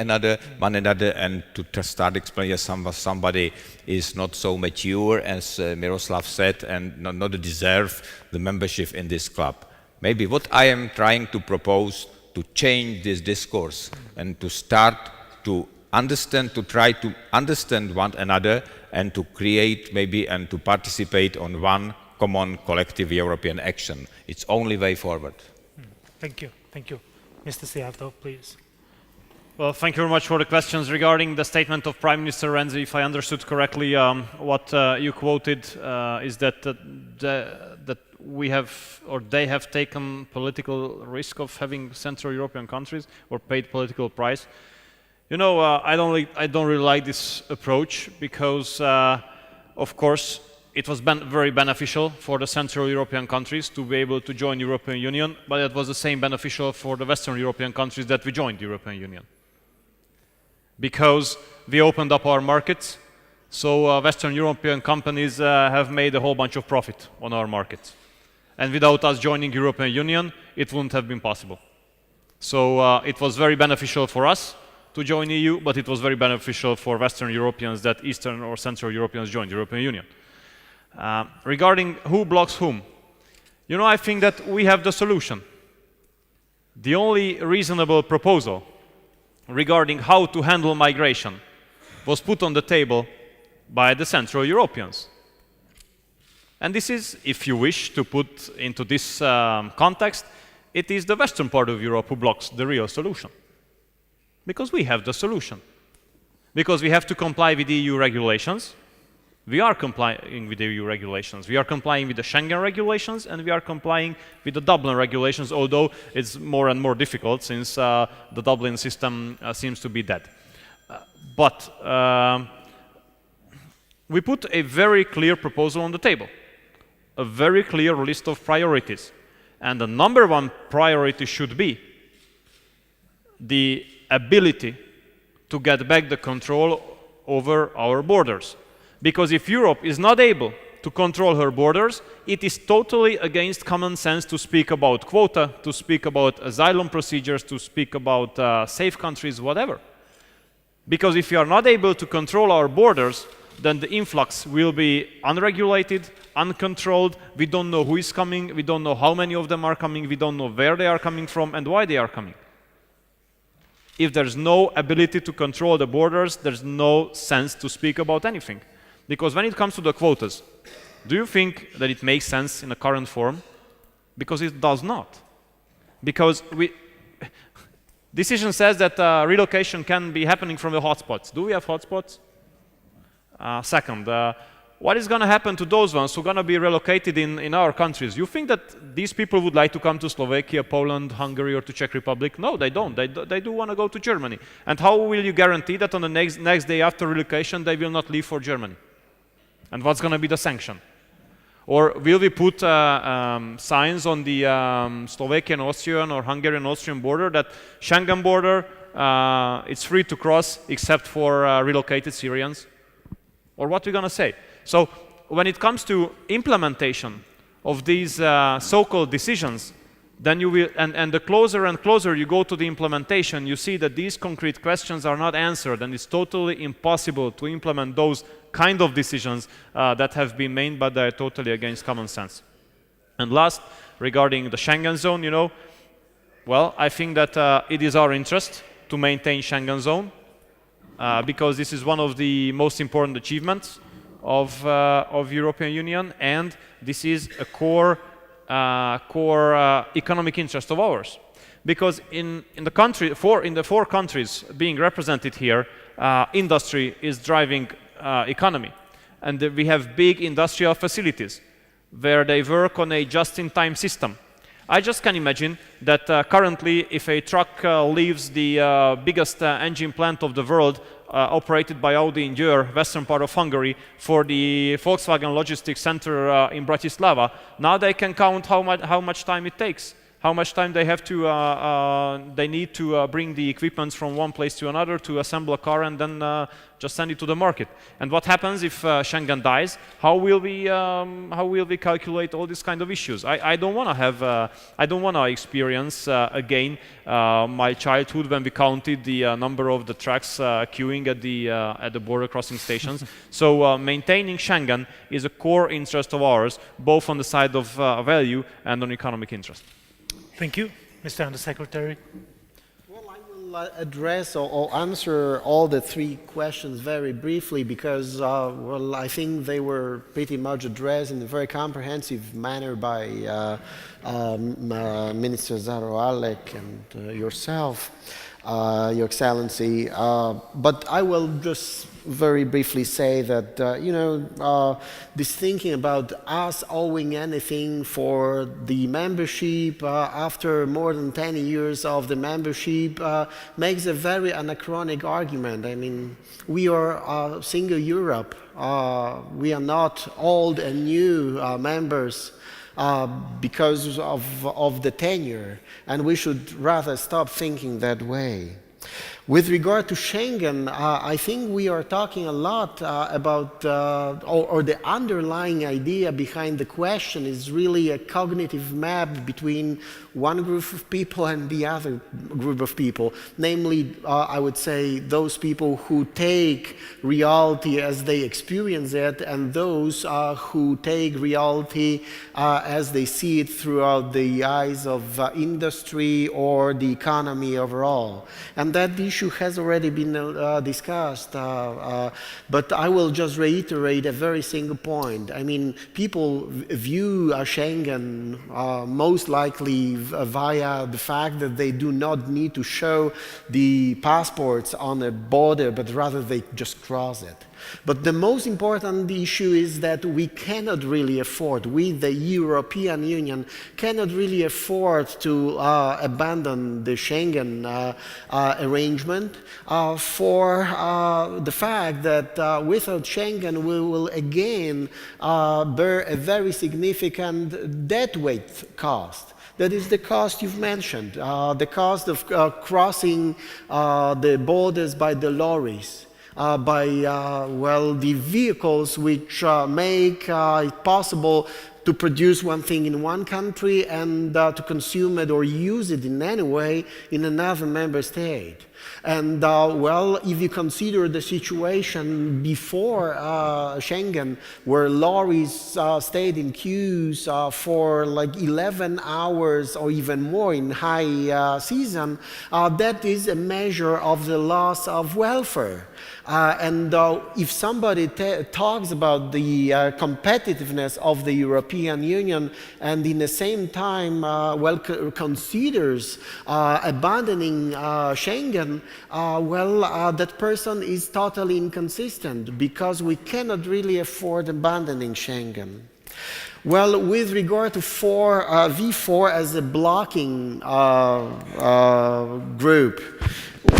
one another and to start explaining somebody is not so mature as Miroslav said and not deserve the membership in this club. Maybe what I am trying to propose to change this discourse and to start to understand, to try to understand one another and to create maybe and to participate on one common collective European action. It's only way forward. Thank you. Thank you. Mr. Seattle, please. Well, thank you very much for the questions. Regarding the statement of Prime Minister Renzi, if I understood correctly, what you quoted is that that we have, or they have taken political risk of having Central European countries or paid political price. You know, I don't really like this approach because, of course, it was very beneficial for the Central European countries to be able to join the European Union, but it was the same beneficial for the Western European countries that we joined the European Union. Because we opened up our markets, so Western European companies have made a whole bunch of profit on our markets. And without us joining the European Union, it wouldn't have been possible. So it was very beneficial for us to join the EU, but it was very beneficial for Western Europeans that Eastern or Central Europeans joined the European Union. Regarding who blocks whom, you know, I think that we have the solution. The only reasonable proposal regarding how to handle migration was put on the table by the Central Europeans. And this is, if you wish to put into this context, it is the western part of Europe who blocks the real solution. Because we have the solution. Because we have to comply with the EU regulations. We are complying with the EU regulations. We are complying with the Schengen regulations, and we are complying with the Dublin regulations, although it's more and more difficult since the Dublin system seems to be dead. But we put a very clear proposal on the table, a very clear list of priorities. And the number one priority should be the ability to get back the control over our borders. Because if Europe is not able to control her borders, it is totally against common sense to speak about quota, to speak about asylum procedures, to speak about safe countries, whatever. Because if we are not able to control our borders, then the influx will be unregulated, uncontrolled. We don't know who is coming, we don't know how many of them are coming, we don't know where they are coming from and why they are coming. If there's no ability to control the borders, there's no sense to speak about anything. Because when it comes to the quotas, do you think that it makes sense in the current form? Because it does not. Because decision says that relocation can be happening from the hotspots. Do we have hotspots? Second, what is going to happen to those ones who are going to be relocated in our countries? You think that these people would like to come to Slovakia, Poland, Hungary, or to Czech Republic? No, they don't. They do want to go to Germany. And how will you guarantee that on the next day after relocation they will not leave for Germany? And what's going to be the sanction? Or will we put signs on the Slovakian, Austrian, or Hungarian, Austrian border that Schengen border, it's free to cross except for relocated Syrians? Or what are we going to say? So when it comes to implementation of these so-called decisions, then you will, and the closer and closer you go to the implementation, you see that these concrete questions are not answered, and it's totally impossible to implement those kind of decisions that have been made, but they're totally against common sense. And last, regarding the Schengen zone, you know, well, I think that it is our interest to maintain Schengen zone, because this is one of the most important achievements of European Union, and this is a core economic interest of ours. Because in the four countries being represented here, industry is driving economy, and we have big industrial facilities where they work on a just-in-time system. I just can imagine that currently, if a truck leaves the biggest engine plant of the world, operated by Audi in Győr, western part of Hungary, for the Volkswagen logistics center in Bratislava, now they can count how much time it takes. how much time they have to, they need to bring the equipment from one place to another to assemble a car and then just send it to the market. And what happens if Schengen dies? How will we calculate all these kind of issues? I don't want to have, I don't want to experience again my childhood when we counted the number of the trucks queuing at the border crossing stations. So maintaining Schengen is a core interest of ours, both on the side of value and on economic interest. Thank you. Mr. Undersecretary. Well, I will address or answer all the three questions very briefly because, well, I think they were pretty much addressed in a very comprehensive manner by Minister Zaorálek and yourself, Your Excellency. But I will just very briefly say that, you know, this thinking about us owing anything for the membership after more than 10 years of the membership makes a very anachronic argument. I mean, we are a single Europe. We are not old and new members because of the tenure, and we should rather stop thinking that way. With regard to Schengen, I think we are talking a lot about, or the underlying idea behind the question is really a cognitive map between one group of people and the other group of people. Namely, I would say those people who take reality as they experience it and those who take reality as they see it throughout the eyes of industry or the economy overall. And that issue has already been discussed, but I will just reiterate a very single point. I mean, people view Schengen most likely via the fact that they do not need to show the passports on a border, but rather they just cross it. But the most important issue is that we cannot really afford, we, the European Union, cannot really afford to abandon the Schengen arrangement for the fact that without Schengen we will again bear a very significant deadweight cost. That is the cost you've mentioned, the cost of crossing the borders by the lorries. By well, the vehicles which make it possible to produce one thing in one country and to consume it or use it in any way in another member state. And well, if you consider the situation before Schengen, where lorries stayed in queues for like 11 hours or even more in high season, that is a measure of the loss of welfare. And if somebody talks about the competitiveness of the European Union and in the same time well considers abandoning Schengen, well, that person is totally inconsistent because we cannot really afford abandoning Schengen. Well, with regard to V4 as a blocking group,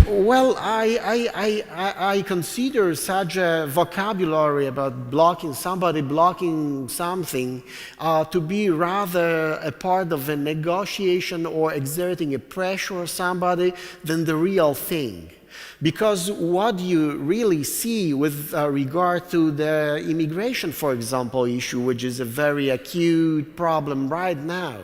well, I consider such a vocabulary about blocking somebody, blocking something, to be rather a part of a negotiation or exerting a pressure on somebody than the real thing. Because what you really see with regard to the immigration, for example, issue, which is a very acute problem right now,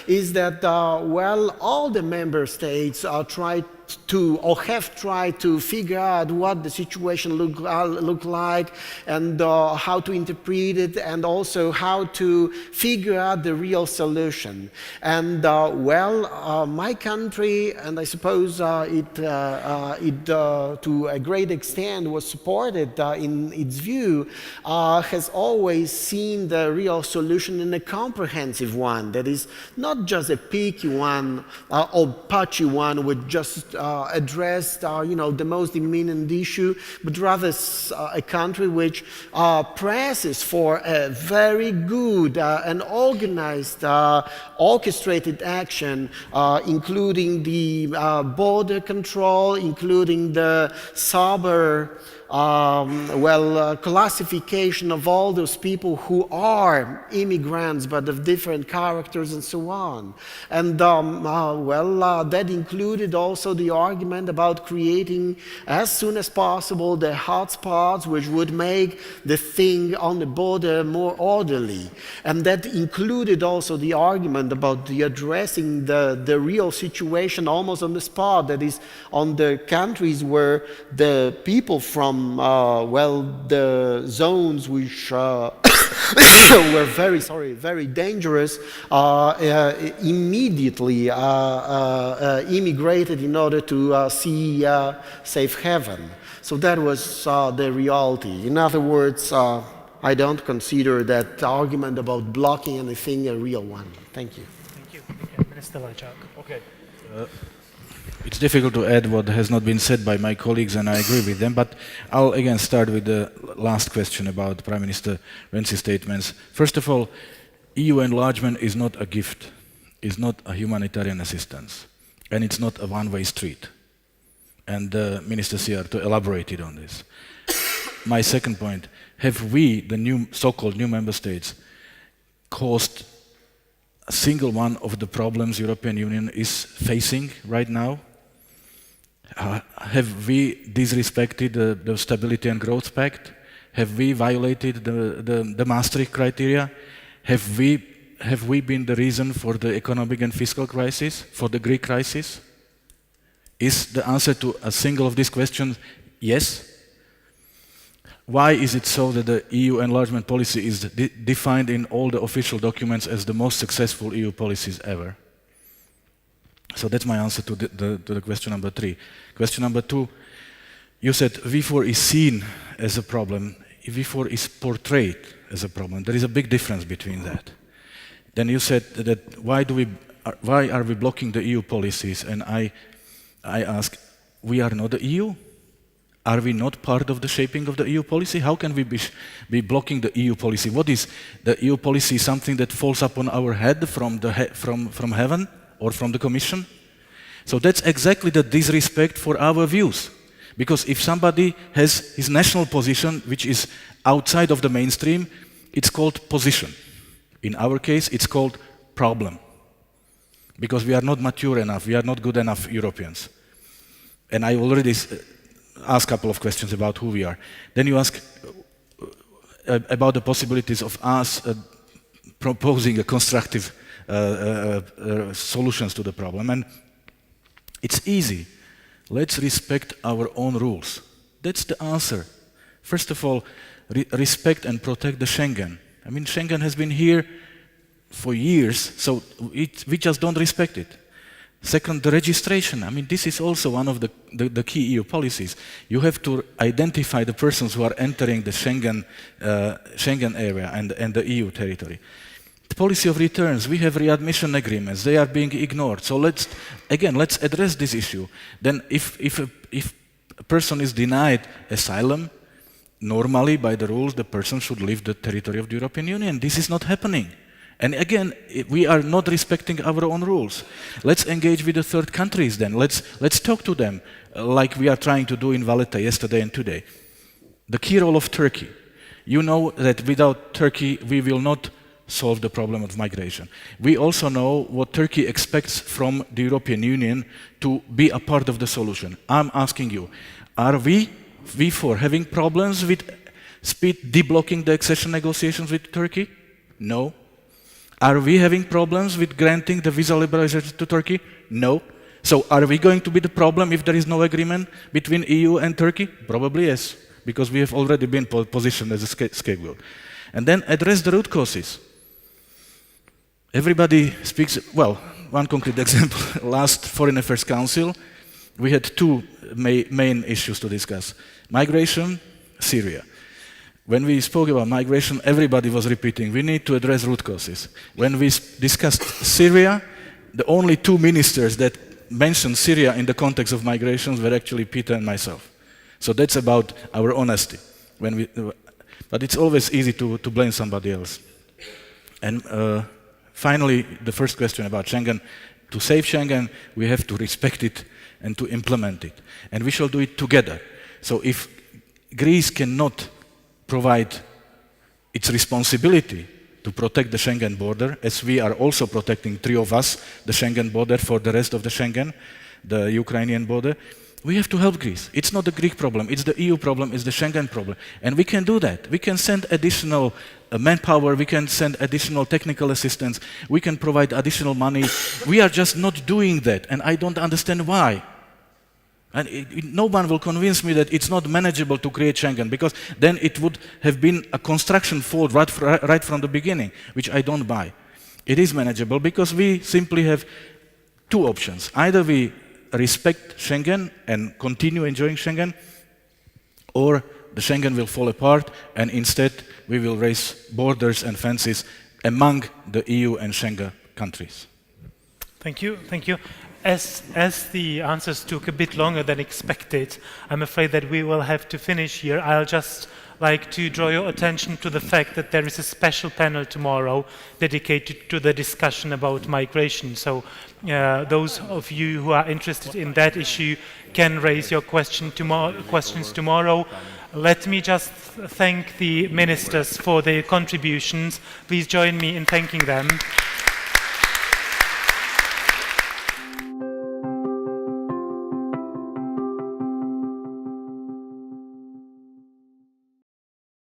is that, well, all the member states try to, or have tried to figure out what the situation look like and how to interpret it and also how to figure out the real solution. And well, my country, and I suppose it to a great extent was supported in its view, has always seen the real solution in a comprehensive one, that is not just a picky one or patchy one with just addressed you know, the most imminent issue, but rather a country which presses for a very good and organized, orchestrated action, including the border control, including the sober classification of all those people who are immigrants but of different characters and so on. And that included also the argument about creating as soon as possible the hotspots which would make the thing on the border more orderly. And that included also the argument about addressing the real situation almost on the spot, that is on the countries where the people from the zones which were very dangerous, immediately immigrated in order to see safe haven. So that was the reality. In other words, I don't consider that argument about blocking anything a real one. Thank you. Thank you. Minister Lajčák. Okay. It's difficult to add what has not been said by my colleagues, and I agree with them, but I'll again start with the last question about Prime Minister Renzi's statements. First of all, EU enlargement is not a gift, it's not a humanitarian assistance, and it's not a one-way street. And Minister Szijjártó elaborated on this. My second point, have we, the so-called new member states, caused a single one of the problems European Union is facing right now? Have we disrespected the Stability and Growth Pact? Have we violated the Maastricht criteria? Have we been the reason for the economic and fiscal crisis, for the Greek crisis? Is the answer to a single of these questions yes? Why is it so that the EU enlargement policy is defined in all the official documents as the most successful EU policies ever? So that's my answer to the question number 3. Question number 2, you said V4 is seen as a problem, V4 is portrayed as a problem. There is a big difference between that. Then you said that why are we blocking the EU policies? And I ask, we are not the EU? Are we not part of the shaping of the EU policy? How can we be blocking the EU policy? What is the EU policy? Something that falls upon our head from heaven or from the Commission? So that's exactly the disrespect for our views. Because if somebody has his national position, which is outside of the mainstream, it's called position. In our case, it's called problem. Because we are not mature enough, we are not good enough Europeans. And I already asked a couple of questions about who we are. Then you ask about the possibilities of us proposing a constructive solutions to the problem. And it's easy. Let's respect our own rules. That's the answer. First of all, respect and protect the Schengen. I mean, Schengen has been here for years, so we just don't respect it. Second, the registration. I mean, this is also one of the key EU policies. You have to identify the persons who are entering the Schengen area and the EU territory. The policy of returns, we have readmission agreements, they are being ignored. So let's address this issue. Then if a person is denied asylum, normally by the rules the person should leave the territory of the European Union. This is not happening. And again, we are not respecting our own rules. Let's engage with the third countries then. Let's talk to them like we are trying to do in Valletta yesterday and today. The key role of Turkey. You know that without Turkey we will not solve the problem of migration. We also know what Turkey expects from the European Union to be a part of the solution. I'm asking you, are we for having problems with deblocking the accession negotiations with Turkey? No. Are we having problems with granting the visa liberalization to Turkey? No. So are we going to be the problem if there is no agreement between EU and Turkey? Probably yes, because we have already been positioned as a scapegoat. And then address the root causes. Everybody speaks, well, one concrete example, last Foreign Affairs Council, we had two main issues to discuss. Migration, Syria. When we spoke about migration, everybody was repeating, we need to address root causes. When we discussed Syria, the only two ministers that mentioned Syria in the context of migrations were actually Peter and myself. So that's about our honesty. But it's always easy to blame somebody else. And finally, the first question about Schengen. To save Schengen, we have to respect it and to implement it. And we shall do it together. So if Greece cannot provide its responsibility to protect the Schengen border, as we are also protecting, three of us, the Schengen border for the rest of the Schengen, the Ukrainian border. We have to help Greece. It's not the Greek problem, it's the EU problem, it's the Schengen problem. And we can do that. We can send additional manpower, we can send additional technical assistance, we can provide additional money. We are just not doing that, and I don't understand why. And no one will convince me that it's not manageable to create Schengen, because then it would have been a construction fault right from the beginning, which I don't buy. It is manageable because we simply have two options. Either we respect Schengen and continue enjoying Schengen, or the Schengen will fall apart and instead we will raise borders and fences among the EU and Schengen countries. Thank you. Thank you. As the answers took a bit longer than expected, I'm afraid that we will have to finish here. I'll just like to draw your attention to the fact that there is a special panel tomorrow dedicated to the discussion about migration. So those of you who are interested in that issue can raise your questions tomorrow. Let me just thank the ministers for their contributions. Please join me in thanking them.